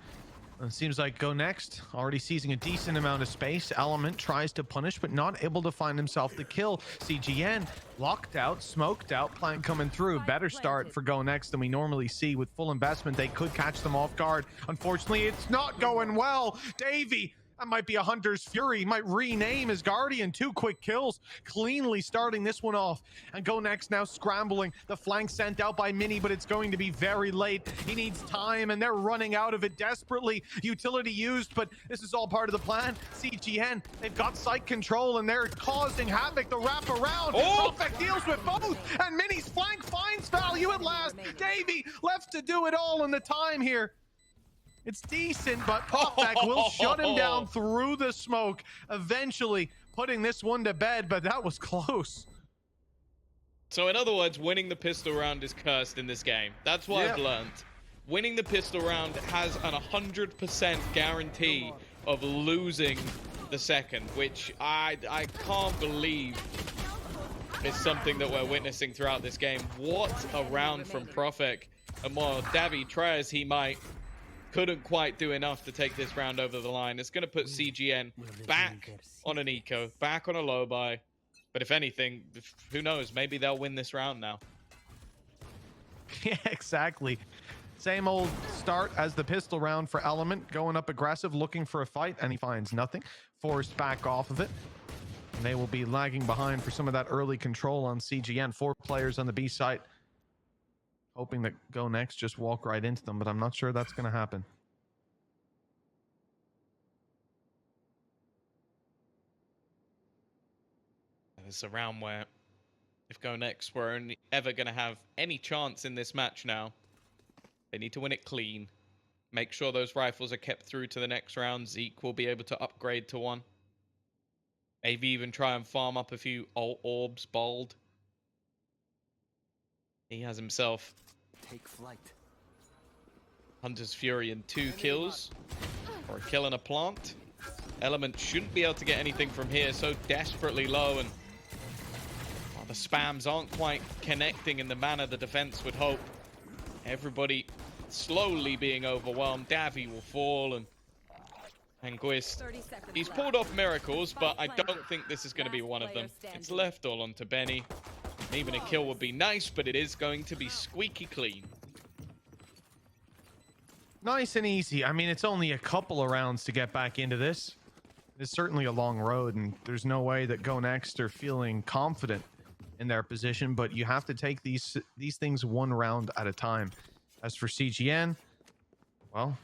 It seems like Go Next already seizing a decent amount of space. Element tries to punish, but not able to find himself the kill. CGN locked out, smoked out, plant coming through. Better start for Go Next than we normally see. With full investment, they could catch them off guard. Unfortunately, it's not going well. Davey, that might be a Hunter's Fury. He might rename his Guardian. 2 quick kills, cleanly starting this one off. And Go Next now scrambling. The flank sent out by Mini, but it's going to be very late. He needs time, and they're running out of it desperately. Utility used, but this is all part of the plan. CGN, they've got site control, and they're causing havoc. The wrap around. Oh! Prophet deals with both, and Mini's flank finds value at last. Davey left to do it all in the time here. It's decent, but Popek will shut him down through the smoke, eventually putting this one to bed, but that was close. So in other words, winning the pistol round is cursed in this game. That's what I've learned. Winning the pistol round has an 100% guarantee of losing the second, which I can't believe is something that we're witnessing throughout this game. What a round from Profek. And while Davi try as he might, couldn't quite do enough to take this round over the line. It's going to put CGN back on an eco, back on a low buy. But if anything, who knows? Maybe they'll win this round now. Yeah, exactly. Same old start as the pistol round for Element, going up aggressive, looking for a fight, and he finds nothing. Forced back off of it. And they will be lagging behind for some of that early control on CGN. 4 players on the B site, hoping that Go Next just walk right into them, but I'm not sure that's going to happen. It's a round where if Go Next were only ever going to have any chance in this match now, they need to win it clean. Make sure those rifles are kept through to the next round. Zeke will be able to upgrade to one. Maybe even try and farm up a few orbs, bald. He has himself Take flight. Hunter's Fury and 2 kills. Or a kill and a plant. Element shouldn't be able to get anything from here, so desperately low, and the spams aren't quite connecting in the manner the defense would hope. Everybody slowly being overwhelmed. Davi will fall, and Anguist, he's pulled off miracles, but I don't think this is going to be one of them. It's left all onto Benny. Even a kill would be nice, but it is going to be squeaky clean. Nice and easy. I mean, it's only a couple of rounds to get back into this. It's certainly a long road, and there's no way that Go Next are feeling confident in their position, but you have to take these things one round at a time. As for CGN, well,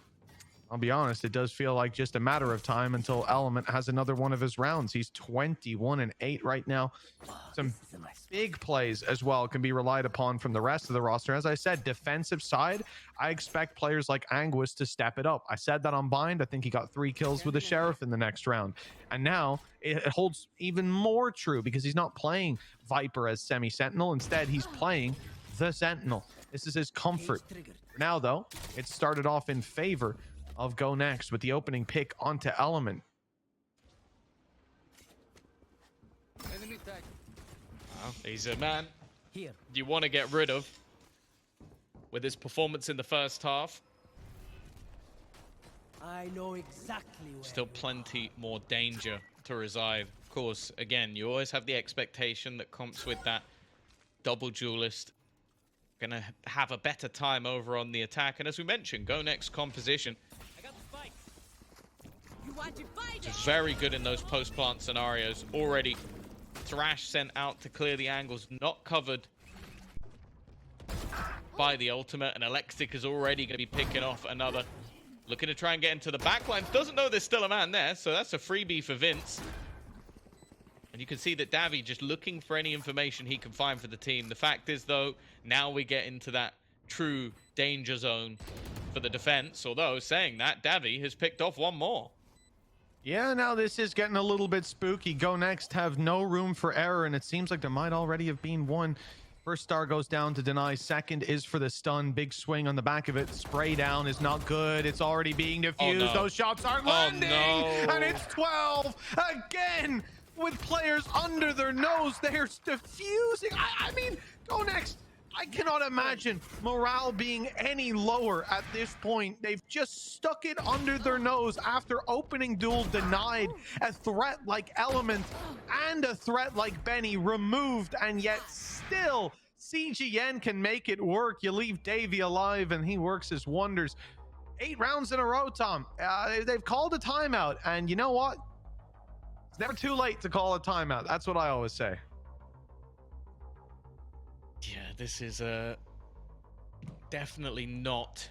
I'll be honest, it does feel like just a matter of time until Element has another one of his rounds. He's 21-8 right now. Some big plays as well can be relied upon from the rest of the roster. As I said, defensive side, I expect players like Anguist to step it up. I said that on Bind. I think he got 3 kills with the Sheriff in the next round. And now it holds even more true because he's not playing Viper as semi-sentinel. Instead, he's playing the Sentinel. This is his comfort. For now, though, it started off in favor of Go Next with the opening pick onto Element. Enemy tag. Well, he's a man Here. you want to get rid of with his performance in the first half. I know exactly where. Still plenty more danger to reside. Of course, again, you always have the expectation that comes with that double duelist. Gonna have a better time over on the attack. And as we mentioned, Go Next composition. Just very good in those post-plant scenarios. Already Thrash sent out to clear the angles, not covered by the ultimate, and Alexic is already going to be picking off another. Looking to try and get into the backlines. Doesn't know there's still a man there, so that's a freebie for Vince. And you can see that Davi just looking for any information he can find for the team. The fact is, though, now we get into that true danger zone for the defense. Although, saying that, Davi has picked off one more. Yeah, now this is getting a little bit spooky. Go Next have no room for error, and it seems like there might already have been one First star goes down to deny. Second is for the stun. Big swing on the back of it. Spray down is not good. It's already being diffused. Oh, no. Those shots aren't landing. no. And it's 12 again with players under their nose. They're diffusing. I mean, go next. I cannot imagine morale being any lower at this point. They've just stuck it under their nose after opening duel denied, a threat like Element and a threat like Benny removed, and yet still CGN can make it work. You leave Davey alive and he works his wonders. 8 rounds in a row, Tom. They've called a timeout, and you know what? It's never too late to call a timeout. That's what I always say. Yeah, this is definitely not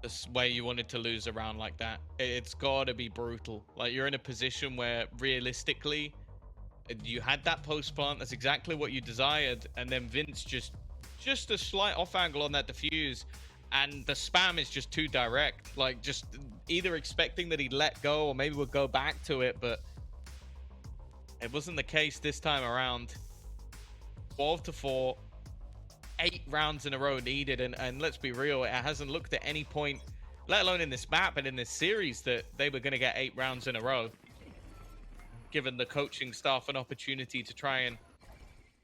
the way you wanted to lose a round like that. It's got to be brutal. Like, you're in a position where realistically you had that post plant. That's exactly what you desired, and then Vince just a slight off angle on that defuse, and the spam is just too direct. Like, just either expecting that he'd let go or maybe would go back to it, but it wasn't the case this time around. 12-4, 8 rounds in a row needed, and let's be real, it hasn't looked at any point, let alone in this map and in this series, that they were going to get 8 rounds in a row, given the coaching staff an opportunity to try and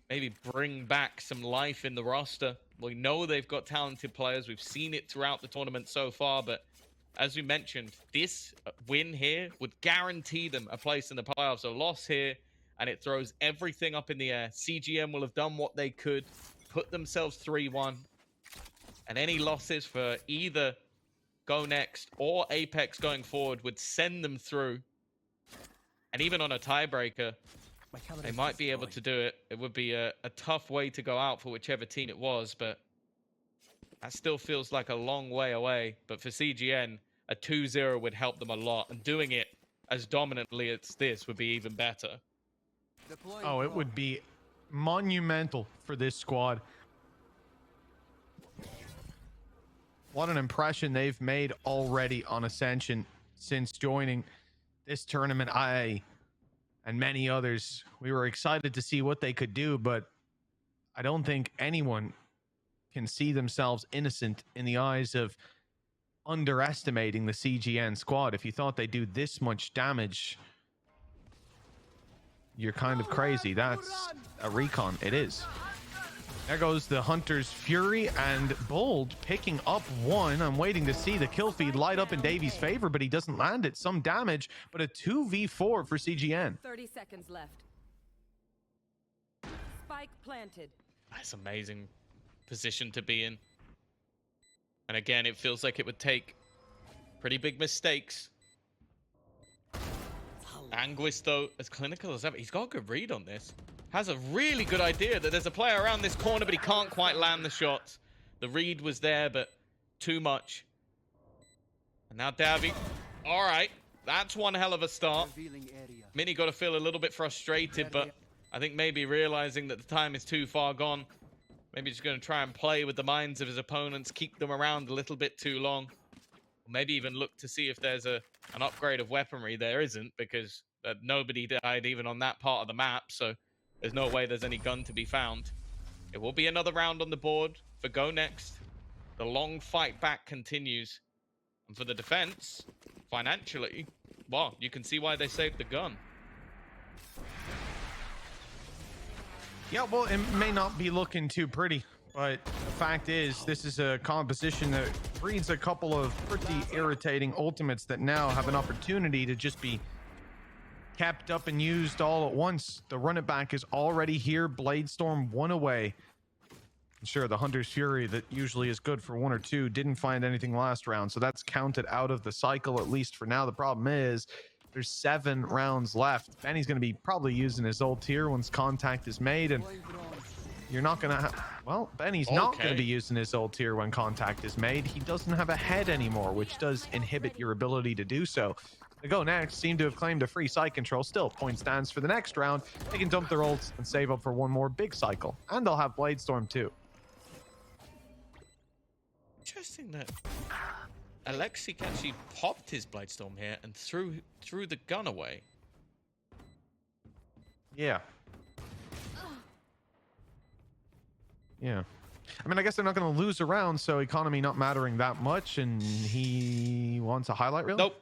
maybe bring back some life in the roster. We know they've got talented players, we've seen it throughout the tournament so far, but as we mentioned, this win here would guarantee them a place in the playoffs. A loss here and it throws everything up in the air. CGN will have done what they could, put themselves 3-1, and any losses for either Go Next or Apex going forward would send them through. And even on a tiebreaker, they might be able to do it. It would be a tough way to go out for whichever team it was, but that still feels like a long way away. But for CGN, a 2-0 would help them a lot, and doing it as dominantly as this would be even better. Oh, it would be monumental for this squad. What an impression they've made already on Ascension since joining this tournament. I and many others, we were excited to see what they could do, but I don't think anyone can see themselves innocent in the eyes of underestimating the CGN squad. If you thought they'd do this much damage, you're kind of crazy. That's a recon. It is. There goes the Hunter's Fury, and Bold picking up one. I'm waiting to see the kill feed light up in Davy's favor, but he doesn't land it. Some damage, but a 2v4 for CGN. 30 seconds left. Spike planted. That's amazing position to be in. And again, it feels like it would take pretty big mistakes. Anguis, though, as clinical as ever, he's got a good read on this. Has a really good idea that there's a player around this corner, but he can't quite land the shot. The read was there, but too much. And now Davy. All right, that's one hell of a start. Mini got to feel a little bit frustrated, but I think maybe realizing that the time is too far gone. Maybe just going to try and play with the minds of his opponents, keep them around a little bit too long. Maybe even look to see if there's an upgrade of weaponry. There isn't, because nobody died even on that part of the map, so there's no way there's any gun to be found. It will be another round on the board for Go Next. The long fight back continues. And for the defense, financially, well, you can see why they saved the gun. Yeah, well, it may not be looking too pretty, but the fact is, this is a composition that breeds a couple of pretty irritating ultimates that now have an opportunity to just be kept up and used all at once. The run it back is already here. Bladestorm 1 away. Sure, the Hunter's Fury that usually is good for 1 or 2 didn't find anything last round, so that's counted out of the cycle, at least for now. The problem is there's 7 rounds left. Benny's going to be probably using his ult here once contact is made, and you're not going to well, Benny's not going to be using his ult here when contact is made. He doesn't have a head anymore, which does inhibit your ability to do so. The Go Next seem to have claimed a free side control. Still, point stands for the next round. They can dump their ults and save up for one more big cycle. And they'll have Bladestorm too. Interesting that Alexi actually popped his Bladestorm here and threw the gun away. Yeah. Yeah. I mean, I guess they're not going to lose a round, so economy not mattering that much, and he wants a highlight reel? Nope.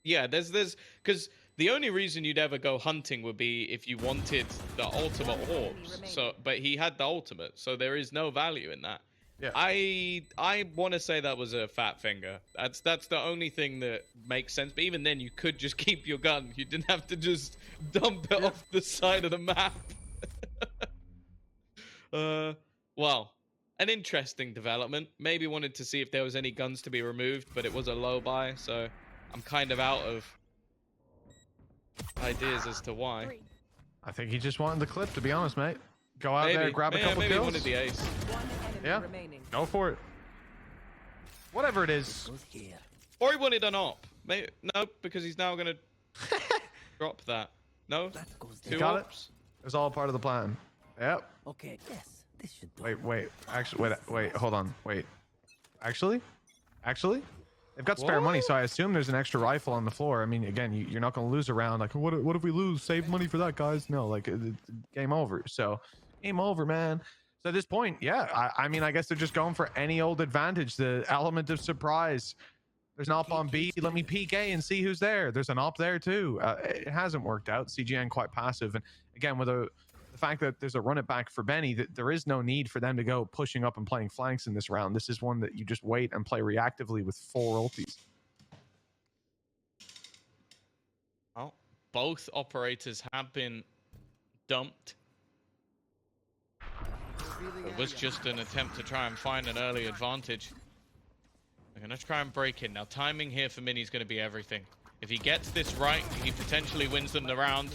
Yeah, there's because the only reason you'd ever go hunting would be if you wanted the ultimate orbs. So, but he had the ultimate, so there is no value in that. Yeah. I want to say that was a fat finger. That's the only thing that makes sense. But even then, you could just keep your gun. You didn't have to just dump it off the side of the map. Well, an interesting development. Maybe wanted to see if there was any guns to be removed, but it was a low buy, so I'm kind of out of ideas as to why. I think he just wanted the clip, to be honest, mate. Go out there, grab a couple maybe kills. He wanted the ace. One enemy Yeah. remaining. Go for it. Whatever it is. Goes here. Or he wanted an op. Maybe, no, because he's now going to drop that. No? That goes Two there. Got it. ops? It was all part of the plan. Yep. Okay. Yes. This should do. Wait. Actually, wait. Hold on. Wait. Actually, they've got spare money, so I assume there's an extra rifle on the floor. I mean, again, you're not going to lose a round. Like, what if we lose? Save money for that, guys. No, like, game over. So, game over, man. So at this point, yeah, I mean, I guess they're just going for any old advantage. The element of surprise. There's an op on B. Let me peek A and see who's there. There's an op there too. It hasn't worked out. CGN quite passive, and again, with the fact that there's a run it back for Benny, that there is no need for them to go pushing up and playing flanks in this round. This is one that you just wait and play reactively with 4 ultis. Well, both operators have been dumped. It was just an attempt to try and find an early advantage. We're going to try and break in. Now, timing here for Mini is going to be everything. If he gets this right, he potentially wins them the round.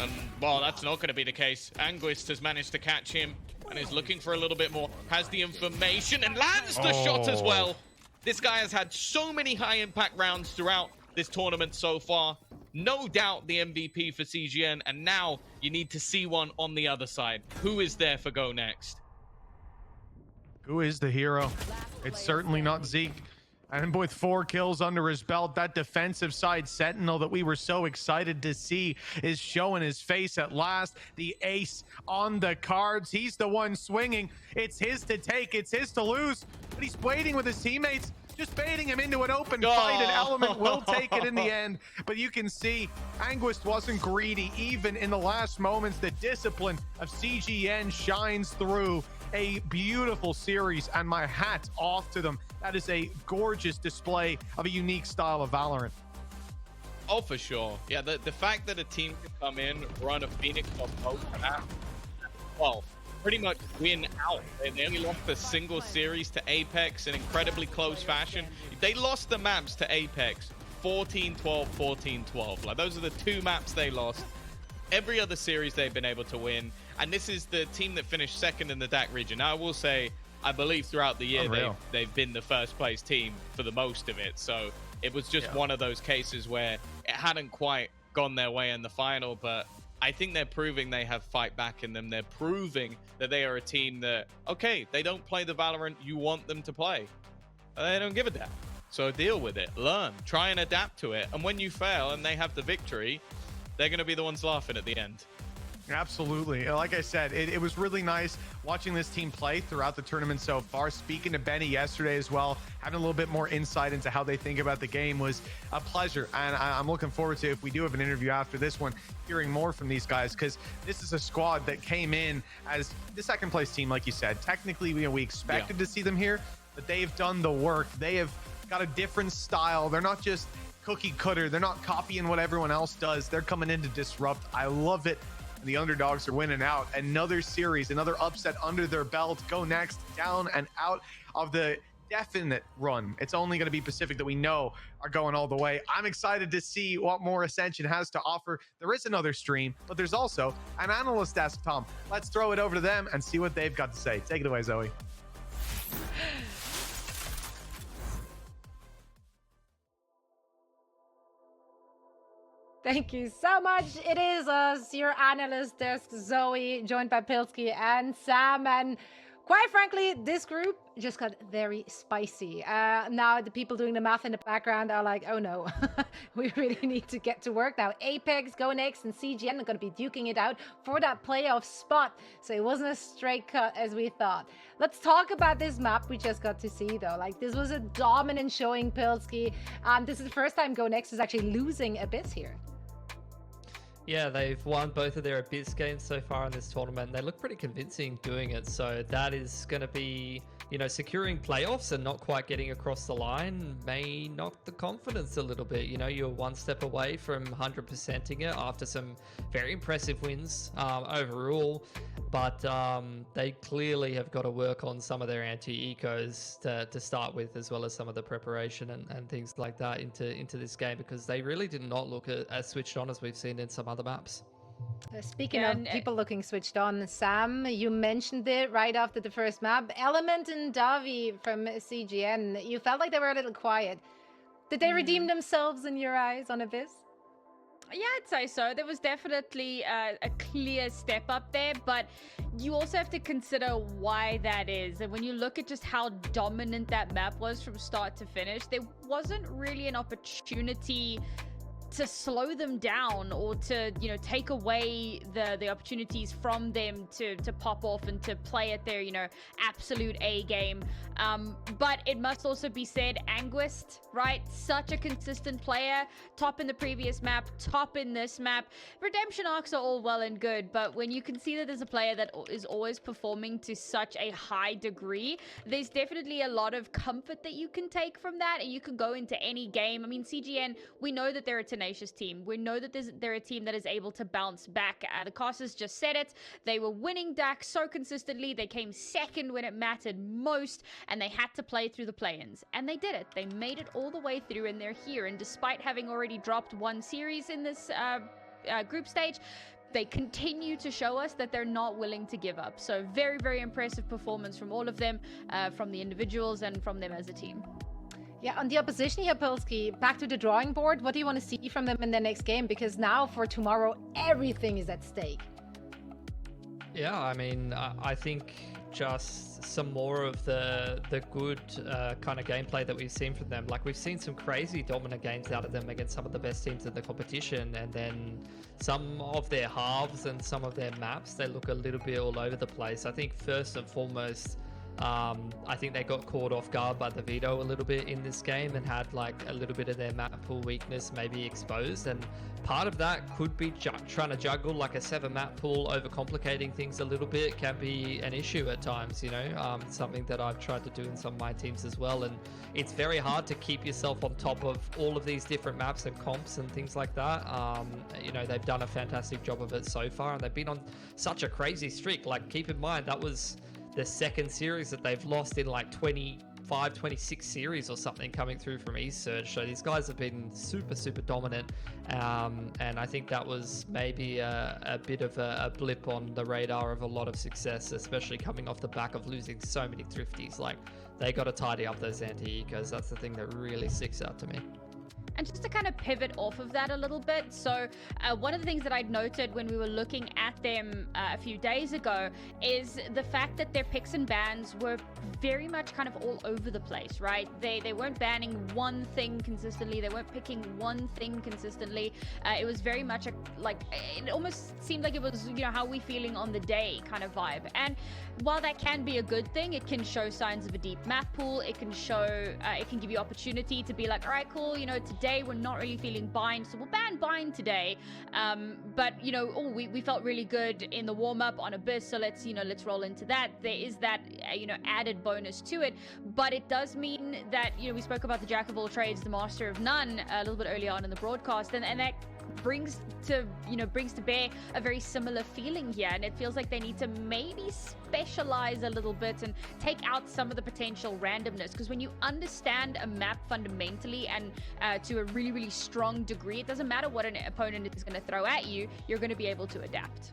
And, well, that's not going to be the case. Anguist has managed to catch him and is looking for a little bit more. Has the information and lands the shot as well. This guy has had so many high-impact rounds throughout this tournament so far. No doubt the MVP for CGN. And now you need to see one on the other side. Who is there for Go Next? Who is the hero? It's certainly not Zeke. And with 4 kills under his belt, that defensive side sentinel that we were so excited to see is showing his face at last. The ace on the cards. He's the one swinging. It's his to take. It's his to lose. But he's waiting with his teammates, just baiting him into an open fight. An element will take it in the end. But you can see Anguist wasn't greedy. Even in the last moments, the discipline of CGN shines through. A beautiful series, and my hat's off to them. That is a gorgeous display of a unique style of Valorant. Oh, for sure. Yeah, the fact that a team can come in, run a Phoenix on both maps, well, pretty much win out. They only lost a single series to Apex in incredibly close fashion. They lost the maps to Apex 14-12, 14-12. Like, those are the 2 maps they lost. Every other series they've been able to win. And this is the team that finished second in the DAC region. Now, I will say, I believe throughout the year they've been the first place team for the most of it. So it was just one of those cases where it hadn't quite gone their way in the final. But I think they're proving they have fight back in them. They're proving that they are a team that, okay, they don't play the Valorant you want them to play. They don't give a damn. So deal with it. Learn. Try and adapt to it. And when you fail and they have the victory, they're going to be the ones laughing at the end. Absolutely. Like I said, it was really nice watching this team play throughout the tournament so far. Speaking to Benny yesterday as well, having a little bit more insight into how they think about the game was a pleasure. And I'm looking forward to, if we do have an interview after this one, hearing more from these guys, because this is a squad that came in as the second place team, like you said. Technically, we expected to see them here, but they've done the work. They have got a different style. They're not just cookie cutter. They're not copying what everyone else does. They're coming in to disrupt. I love it. And the underdogs are winning out. Another series, another upset under their belt. Go Next, down and out of the definite run. It's only going to be Pacific that we know are going all the way. I'm excited to see what more Ascension has to offer. There is another stream, but there's also an analyst desk, Tom. Let's throw it over to them and see what they've got to say. Take it away, Zoe. Thank you so much. It is us, your analyst desk, Zoe, joined by Pilsky and Sam. And Quite frankly, this group just got very spicy. Now the people doing the math in the background are like, oh no, we really need to get to work now. Apex, GoNext, and CGN are going to be duking it out for that playoff spot. So it wasn't a straight cut as we thought. Let's talk about this map we just got to see though. Like, this was a dominant showing, Pilsky. This is the first time GoNext is actually losing Abyss here. Yeah, they've won both of their Abyss games so far in this tournament. They look pretty convincing doing it. So that is going to be, you know, securing playoffs and not quite getting across the line may knock the confidence a little bit. You know, you're one step away from 100%ing it after some very impressive wins overall. But they clearly have got to work on some of their anti-ecos to start with, as well as some of the preparation and things like that into this game, because they really did not look as switched on as we've seen in some other maps. Speaking of people looking switched on, Sam, you mentioned it right after the first map. Element and Davi from CGN, you felt like they were a little quiet. Did they redeem themselves in your eyes on Abyss? Yeah, I'd say so. There was definitely a clear step up there, but you also have to consider why that is. And when you look at just how dominant that map was from start to finish, there wasn't really an opportunity to slow them down or to, you know, take away the opportunities from them to pop off and to play at their, you know, absolute A game. But it must also be said, Anguist, right? Such a consistent player, top in the previous map, top in this map. Redemption arcs are all well and good, but when you can see that there's a player that is always performing to such a high degree, there's definitely a lot of comfort that you can take from that, and you can go into any game. I mean, CGN, we know that they're a tenacious team. We know that they're a team that is able to bounce back. The casters just said it. They were winning DAC so consistently. They came second when it mattered most, and they had to play through the play-ins. And they did it. They made it all the way through, and they're here. And despite having already dropped one series in this group stage, they continue to show us that they're not willing to give up. So very, very impressive performance from all of them, from the individuals and from them as a team. Yeah, on the opposition here, Pilsky, back to the drawing board. What do you want to see from them in the next game? Because now for tomorrow, everything is at stake. Yeah, I mean, I think just some more of the good kind of gameplay that we've seen from them. Like, we've seen some crazy dominant games out of them against some of the best teams in the competition, and then some of their halves and some of their maps, they look a little bit all over the place. I think first and foremost, I think they got caught off guard by the veto a little bit in this game and had like a little bit of their map pool weakness maybe exposed, and part of that could be trying to juggle like a 7 map pool. Overcomplicating things a little bit can be an issue at times, you know. Something that I've tried to do in some of my teams as well, and it's very hard to keep yourself on top of all of these different maps and comps and things like that. You know, they've done a fantastic job of it so far, and they've been on such a crazy streak. Like, keep in mind, that was the second series that they've lost in like 26 series or something coming through from East Surge. So these guys have been super, super dominant. And I think that was maybe a bit of a blip on the radar of a lot of success, especially coming off the back of losing so many thrifties. Like, they got to tidy up those anti-ecos. That's the thing that really sticks out to me. And just to kind of pivot off of that a little bit, so one of the things that I'd noted when we were looking at them a few days ago is the fact that their picks and bans were very much kind of all over the place, right? They weren't banning one thing consistently. They weren't picking one thing consistently. It was very much like, it almost seemed like it was, you know, how we feeling on the day kind of vibe. And while that can be a good thing, it can show signs of a deep map pool. It can show, it can give you opportunity to be like, all right, cool, you know, today we're not really feeling bind, so we'll ban bind today. But, you know, we felt really good in the warm-up on Abyss, so let's roll into that. There is that, you know, added bonus to it, but it does mean that, you know, we spoke about the jack of all trades, the master of none a little bit earlier on in the broadcast, and that brings to bear a very similar feeling here, and it feels like they need to maybe specialize a little bit and take out some of the potential randomness, because when you understand a map fundamentally and to a really, really strong degree, it doesn't matter what an opponent is going to throw at you, you're going to be able to adapt.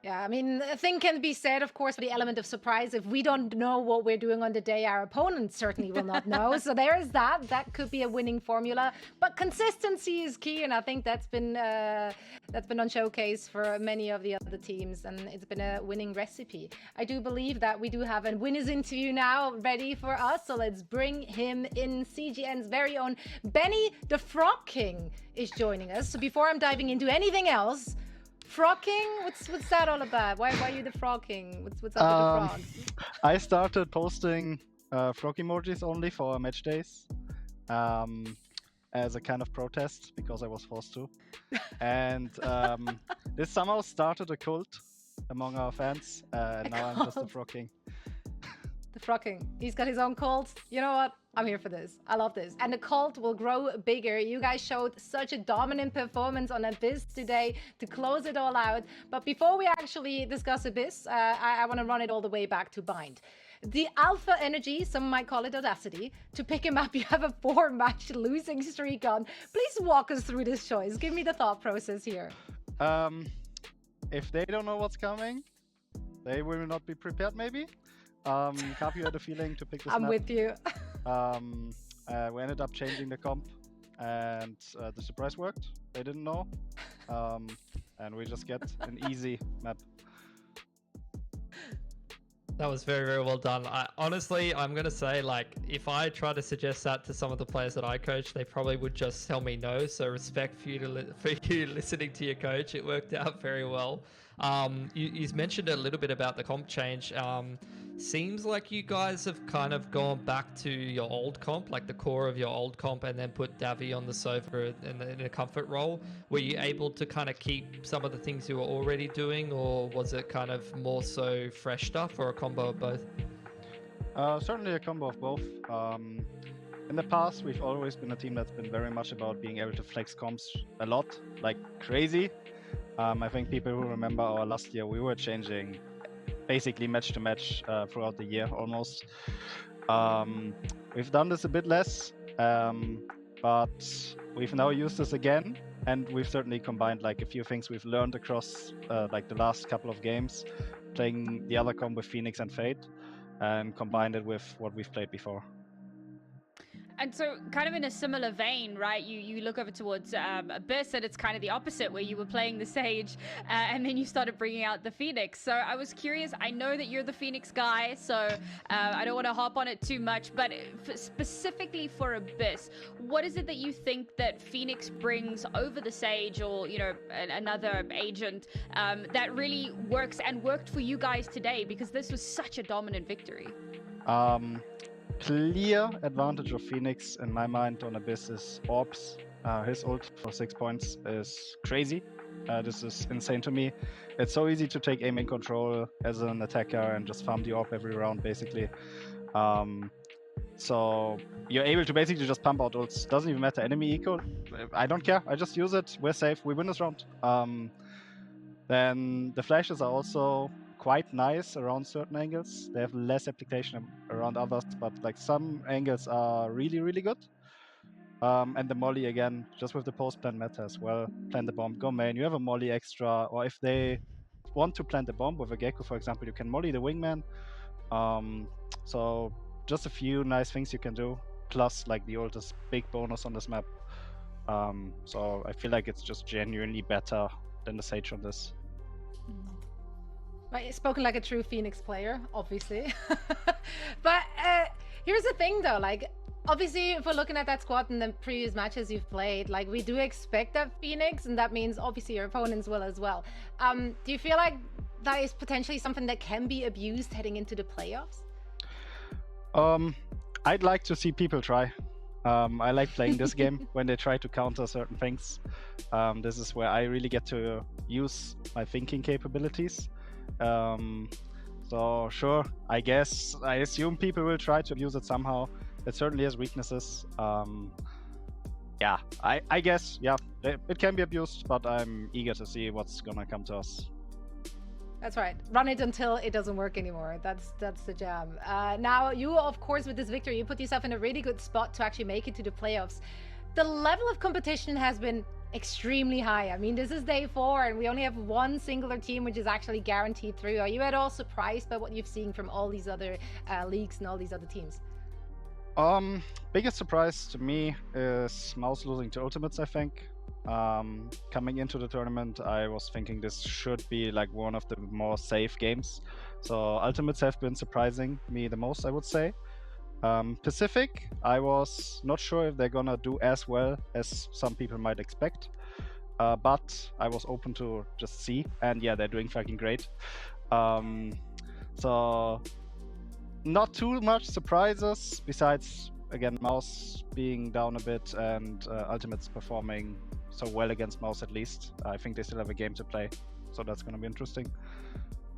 Yeah, I mean, a thing can be said, of course, for the element of surprise. If we don't know what we're doing on the day, our opponent certainly will not know. So there is that. That could be a winning formula. But consistency is key, and I think that's been on showcase for many of the other teams, and it's been a winning recipe. I do believe that we do have a winners interview now ready for us. So let's bring him in. CGN's very own Benny the Frog King is joining us. So before I'm diving into anything else, Frog King? What's that all about? Why are you the Frog King? What's up with the frogs? I started posting frog emojis only for match days as a kind of protest because I was forced to. And this somehow started a cult among our fans. And now I'm just the Frog King. The Frog King. He's got his own cult. You know what? I'm here for this. I love this. And the cult will grow bigger. You guys showed such a dominant performance on Abyss today to close it all out. But before we actually discuss Abyss, I want to run it all the way back to Bind. The alpha energy, some might call it audacity, to pick him up. You have a 4-match losing streak on. Please walk us through this choice. Give me the thought process here. If they don't know what's coming, they will not be prepared maybe. Kapu had a feeling to pick this I'm map. with you. We ended up changing the comp, and the surprise worked. They didn't know, and we just get an easy map. That was very, very well done. Honestly, I'm going to say, like, if I try to suggest that to some of the players that I coach, they probably would just tell me no. So respect for you listening to your coach. It worked out very well. You mentioned a little bit about the comp change. Seems like you guys have kind of gone back to your old comp, like the core of your old comp, and then put Davi on the sofa in a comfort role. Were you able to kind of keep some of the things you were already doing, or was it kind of more so fresh stuff, or a combo of both? Certainly a combo of both. In the past, we've always been a team that's been very much about being able to flex comps a lot, like crazy. I think people who remember our last year, we were changing basically match to match throughout the year almost. We've done this a bit less, but we've now used this again, and we've certainly combined like a few things we've learned across like the last couple of games, playing the other comp with Phoenix and Fate, and combined it with what we've played before. And so kind of in a similar vein, right, you look over towards Abyss, and it's kind of the opposite, where you were playing the Sage and then you started bringing out the Phoenix. So I was curious, I know that you're the Phoenix guy, so I don't want to hop on it too much, but specifically for Abyss, what is it that you think that Phoenix brings over the Sage, or, you know, another agent that really works and worked for you guys today, because this was such a dominant victory? Clear advantage of Phoenix in my mind on Abyss is Orbs. His ult for 6 points is crazy. This is insane to me. It's so easy to take aiming control as an attacker and just farm the orb every round basically. So you're able to basically just pump out ults. Doesn't even matter enemy eco. I don't care. I just use it. We're safe. We win this round. Then the flashes are also quite nice around certain angles. They have less application around others, but like some angles are really, really good. And the molly again, just with the post plant meta as well. Plant the bomb, go main. You have a molly extra, or if they want to plant the bomb with a Gecko, for example, you can molly the wingman. So just a few nice things you can do. Plus, like the ult is big bonus on this map. So I feel like it's just genuinely better than the Sage on this. Right, spoken like a true Phoenix player, obviously. But here's the thing though, like, obviously if we're looking at that squad in the previous matches you've played, like, we do expect that Phoenix, and that means obviously your opponents will as well. Do you feel like that is potentially something that can be abused heading into the playoffs? I'd like to see people try. I like playing this game when they try to counter certain things. This is where I really get to use my thinking capabilities. So sure, I assume people will try to abuse it somehow. It certainly has weaknesses. Yeah, I guess, yeah, it can be abused, but I'm eager to see what's gonna come to us. That's right. Run it until it doesn't work anymore. That's the jam. Now, you, of course, with this victory, you put yourself in a really good spot to actually make it to the playoffs. The level of competition has been extremely high. I mean, this is day 4 and we only have one singular team which is actually guaranteed through. Are you at all surprised by what you've seen from all these other leagues and all these other teams? Biggest surprise to me is Mouse losing to Ultimates, I think. Coming into the tournament, I was thinking this should be like one of the more safe games. So Ultimates have been surprising me the most, I would say. Pacific, I was not sure if they're gonna do as well as some people might expect. But I was open to just see, and yeah, they're doing fucking great. So not too much surprises besides, again, Mouse being down a bit and Ultimates performing so well against Mouse at least. I think they still have a game to play, so that's going to be interesting.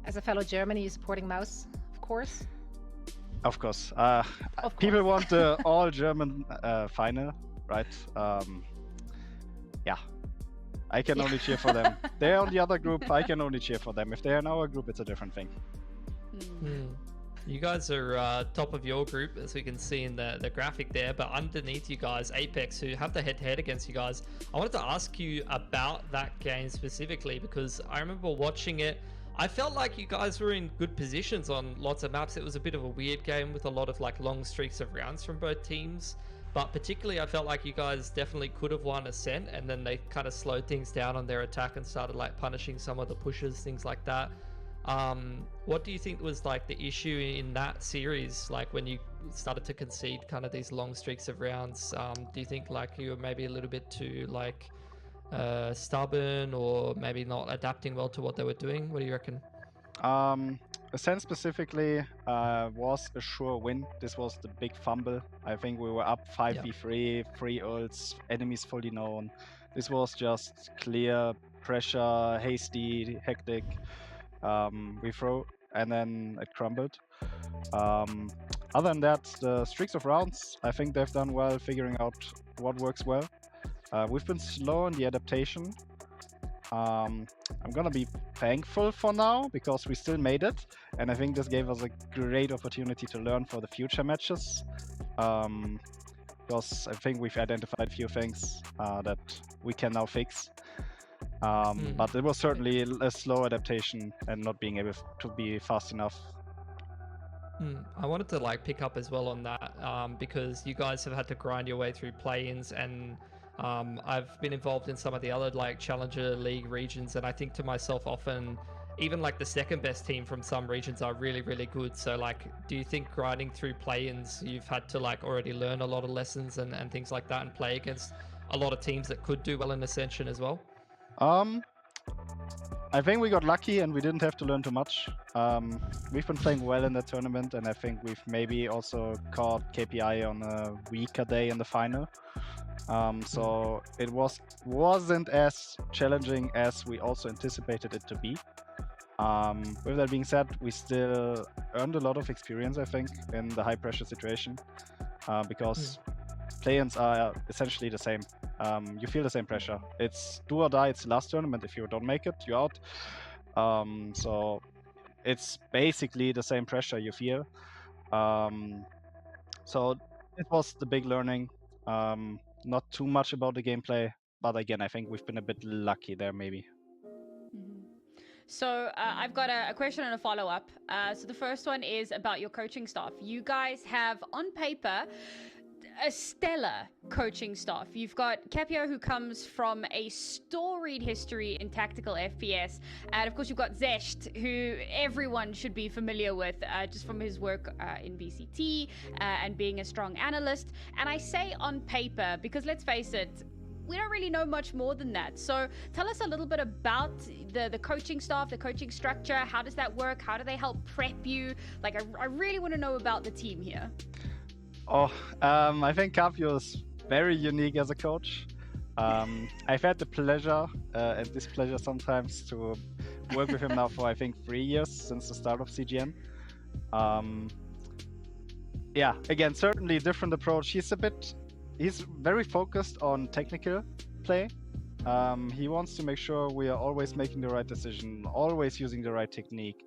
As a fellow German, are you supporting Mouse, of course? Of course. Of course. People want the all-German final, right? Yeah. I can only cheer for them. They're on the other group, I can only cheer for them. If they're in our group, it's a different thing. You guys are top of your group, as we can see in the graphic there, but underneath you guys, Apex, who have the head-to-head against you guys. I wanted to ask you about that game specifically, because I remember watching it. I felt like you guys were in good positions on lots of maps. It was a bit of a weird game with a lot of like long streaks of rounds from both teams, but particularly I felt like you guys definitely could have won Ascent, and then they kind of slowed things down on their attack and started like punishing some of the pushes, things like that. What do you think was like the issue in that series, like when you started to concede kind of these long streaks of rounds? Do you think like you were maybe a little bit too like stubborn, or maybe not adapting well to what they were doing? What do you reckon? Ascent specifically was a sure win. This was the big fumble. I think we were up 5v3, 3 ults, enemies fully known. This was just clear pressure, hasty, hectic. We throw, and then it crumbled. Other than that, the streaks of rounds, I think they've done well figuring out what works well. We've been slow in the adaptation. I'm gonna be thankful for now because we still made it, and I think this gave us a great opportunity to learn for the future matches. Because I think we've identified a few things that we can now fix. But it was certainly a slow adaptation and not being able to be fast enough. I wanted to like pick up as well on that because you guys have had to grind your way through play-ins, and I've been involved in some of the other like Challenger League regions, and I think to myself often, even like the second best team from some regions are really, really good. So like, do you think grinding through play-ins, you've had to like already learn a lot of lessons and things like that, and play against a lot of teams that could do well in Ascension as well? I think we got lucky and we didn't have to learn too much. We've been playing well in the tournament, and I think we've maybe also caught KPI on a weaker day in the final. So it wasn't as challenging as we also anticipated it to be. With that being said, we still earned a lot of experience, I think, in the high pressure situation, because play-ins are essentially the same. You feel the same pressure. It's do or die. It's the last tournament. If you don't make it, you're out. So it's basically the same pressure you feel. So it was the big learning. Not too much about the gameplay, but again, I think we've been a bit lucky there, maybe. So I've got a question and a follow-up. So the first one is about your coaching staff. You guys have, on paper, a stellar coaching staff. You've got Capio, who comes from a storied history in tactical FPS, and of course you've got Zesht, who everyone should be familiar with just from his work in VCT and being a strong analyst. And I say on paper because, let's face it, we don't really know much more than that. So tell us a little bit about the coaching staff, the coaching structure. How does that work? How do they help prep you? Like, I really want to know about the team here. I think Capio is very unique as a coach. I've had the pleasure and displeasure sometimes to work with him now for, I think, 3 years since the start of CGN. Yeah, again, certainly different approach. He's very focused on technical play. He wants to make sure we are always making the right decision, always using the right technique.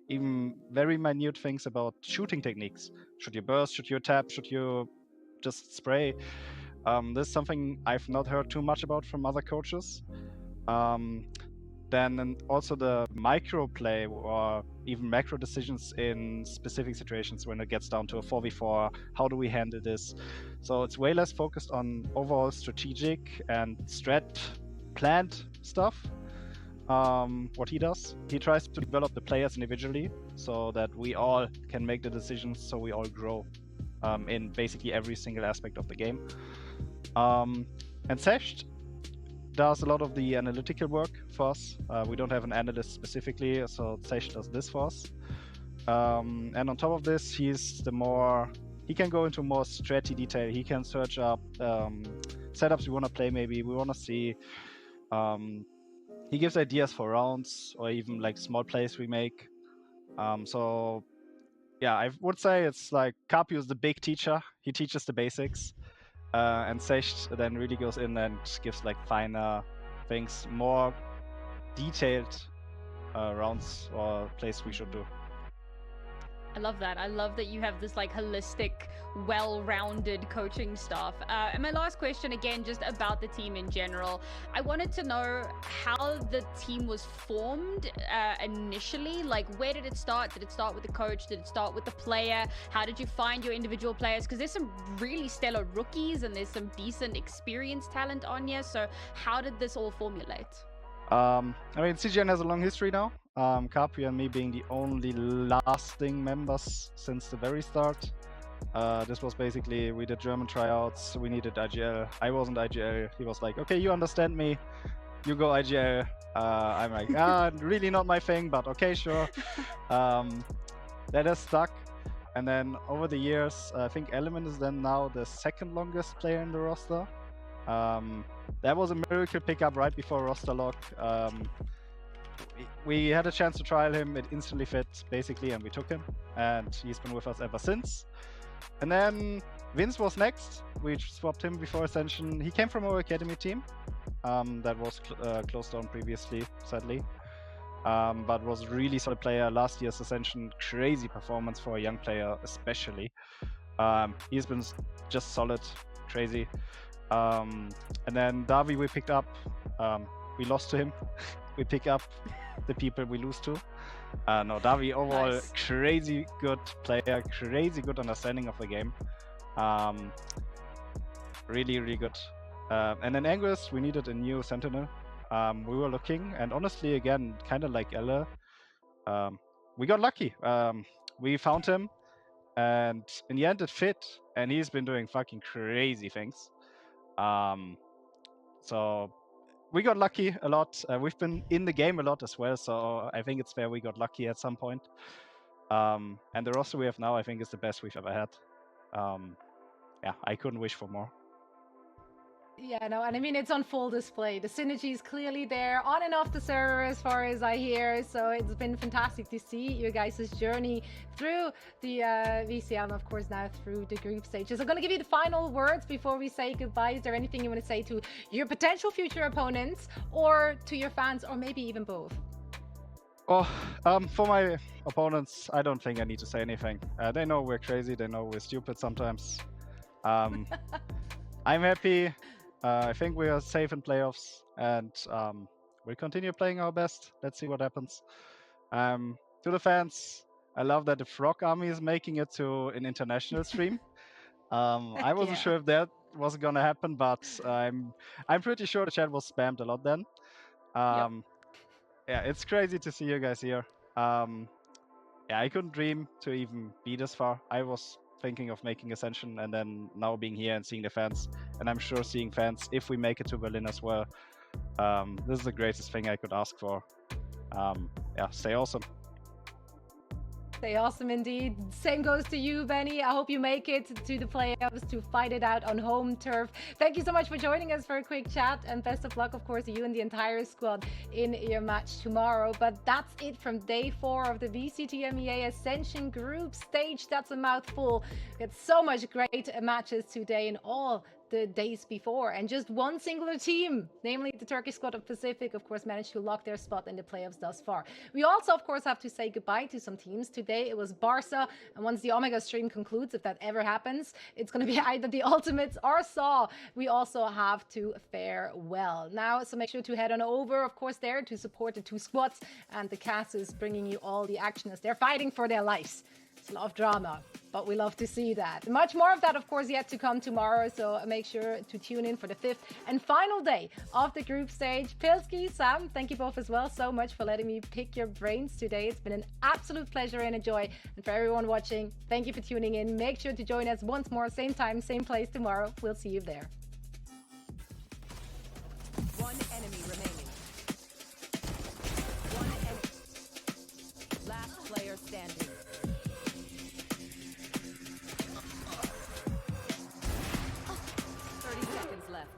Even very minute things about shooting techniques. Should you burst? Should you tap? Should you just spray? This is something I've not heard too much about from other coaches. Then also the micro play or even macro decisions in specific situations when it gets down to a 4v4, how do we handle this? So it's way less focused on overall strategic and strat planned stuff. What he does, he tries to develop the players individually so that we all can make the decisions, so we all grow in basically every single aspect of the game. And Sesh does a lot of the analytical work for us. We don't have an analyst specifically, so Sesh does this for us. And on top of this, he can go into more stratty detail. He can search up setups we want to play, maybe we want to see. He gives ideas for rounds or even like small plays we make. So yeah, I would say it's like Carpio is the big teacher. He teaches the basics. And Sesh then really goes in and gives like finer things, more detailed rounds or plays we should do. I love that. I love that you have this like holistic, well-rounded coaching staff. And my last question, again, just about the team in general. I wanted to know how the team was formed initially. Like, where did it start? Did it start with the coach? Did it start with the player? How did you find your individual players? Because there's some really stellar rookies and there's some decent experienced talent on here. So how did this all formulate? I mean, CGN has a long history now. Capri and me being the only lasting members since the very start. This was basically, we did German tryouts, we needed IGL. I wasn't IGL. He was like, okay, you understand me, you go IGL. I'm like, really not my thing, but okay, sure. That has stuck. And then over the years, I think Element is then now the second longest player in the roster. That was a miracle pickup right before roster lock. We had a chance to trial him, it instantly fit basically, and we took him, and he's been with us ever since. And then Vince was next. We swapped him before Ascension. He came from our academy team that was closed down previously, sadly, but was a really solid player. Last year's Ascension, crazy performance for a young player especially. He's been just solid, crazy. And then Davi we picked up. We lost to him. We pick up the people we lose to. No, Davi overall, nice. Crazy good player, crazy good understanding of the game. Really, really good. And then Angus, we needed a new Sentinel. We were looking, and honestly, again, kind of like Ella, we got lucky. We found him, and in the end it fit, and he's been doing fucking crazy things. So we got lucky a lot. We've been in the game a lot as well, so I think it's fair we got lucky at some point. And the roster we have now, I think, is the best we've ever had. Yeah, I couldn't wish for more. Yeah, no, and I mean, it's on full display. The synergy is clearly there on and off the server, as far as I hear. So it's been fantastic to see your guys' journey through the VCL, and of course now through the group stages. I'm going to give you the final words before we say goodbye. Is there anything you want to say to your potential future opponents, or to your fans, or maybe even both? Oh, for my opponents, I don't think I need to say anything. They know we're crazy. They know we're stupid sometimes. I'm happy. I think we are safe in playoffs, and we'll continue playing our best. Let's see what happens. To the fans, I love that the Frog Army is making it to an international stream. I wasn't sure if that was gonna happen, but I'm pretty sure the chat was spammed a lot then. Yeah, it's crazy to see you guys here. Yeah, I couldn't dream to even be this far. I was thinking of making Ascension, and then now being here and seeing the fans, and I'm sure seeing fans if we make it to Berlin as well. This is the greatest thing I could ask for. Yeah, stay awesome. Stay awesome indeed. Same goes to you, Benny. I hope you make it to the playoffs to fight it out on home turf. Thank you so much for joining us for a quick chat, and best of luck, of course, to you and the entire squad in your match tomorrow. But that's it from day 4 of the VCT EMEA Ascension group stage. That's a mouthful. We had so much great matches today in all the days before. And just one singular team, namely the Turkish squad of Pacific, of course, managed to lock their spot in the playoffs thus far. We also, of course, have to say goodbye to some teams. Today it was Barca, and once the Omega stream concludes, if that ever happens, it's going to be either the Ultimates or SAW. We also have to fare well. Now, so make sure to head on over, of course, there to support the two squads, and the cast is bringing you all the action as they're fighting for their lives. It's a lot of drama, but we love to see that. Much more of that, of course, yet to come tomorrow, so make sure to tune in for the 5th and final day of the group stage. Pilski, Sam, thank you both as well so much for letting me pick your brains today. It's been an absolute pleasure and a joy. And for everyone watching, thank you for tuning in. Make sure to join us once more, same time, same place tomorrow. We'll see you there. One enemy remaining. One enemy. Last player standing. 30 seconds left.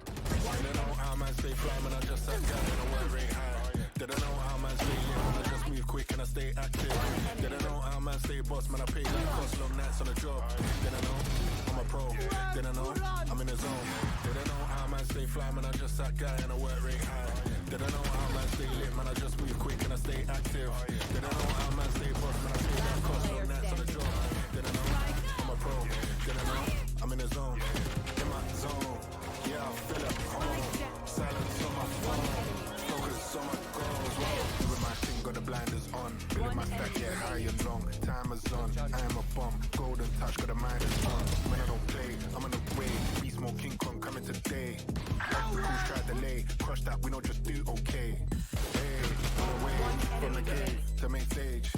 Didn't know how man stay fly, man, I just sat down and I work rate high. Didn't know how man stay lit, man, I just move quick and I stay active. Didn't know how man stay boss, man, I pay that cost, long nights on the job. Didn't know I'm a pro, didn't know I'm in the zone. Didn't know how man stay fly, man, I just sat guy and I work rate high. Didn't know how man stay lit, man, I just move quick and I stay active. Didn't know how man stay boss, man, I pay that cost, long nights on the job. Didn't know I'm a pro, didn't know I'm in the zone. In my zone, yeah, I feel at home. Silence on my phone, focus on my goals. Doing my thing, got the blinders on. Building my stack, yeah, high and long. Time is on, I am a bomb. Golden touch, got the minus on. When I don't play, I'm on the way. Beast Mode King Kong coming today. Who's tried delay? Crush that, we don't just do okay. Hey, on the way from the cave to main stage.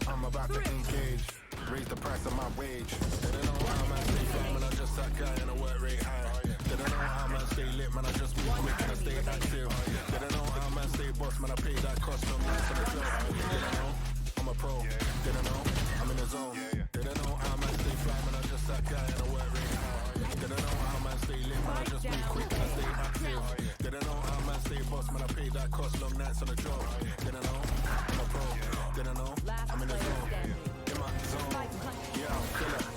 I'm about to engage. Raise the price of my wage. Didn't know how man stay fly, man, I just sat guy and I work rate high. Didn't know how man stay lit, man, I just move quick and I stay active. Didn't know how man stay boss, man, I pay that cost, long nights on the job. Didn't know I'm a pro, didn't know I'm in the zone. Didn't know how man stay fly, man, I just sat guy and I work rate high. Didn't know how man stay lit, man, I just move quick and I stay active. Didn't know how man stay boss, man, I pay that cost, long nights on the job. Didn't know I'm a pro, didn't know I'm in the zone. In my zone, yeah, I feel it.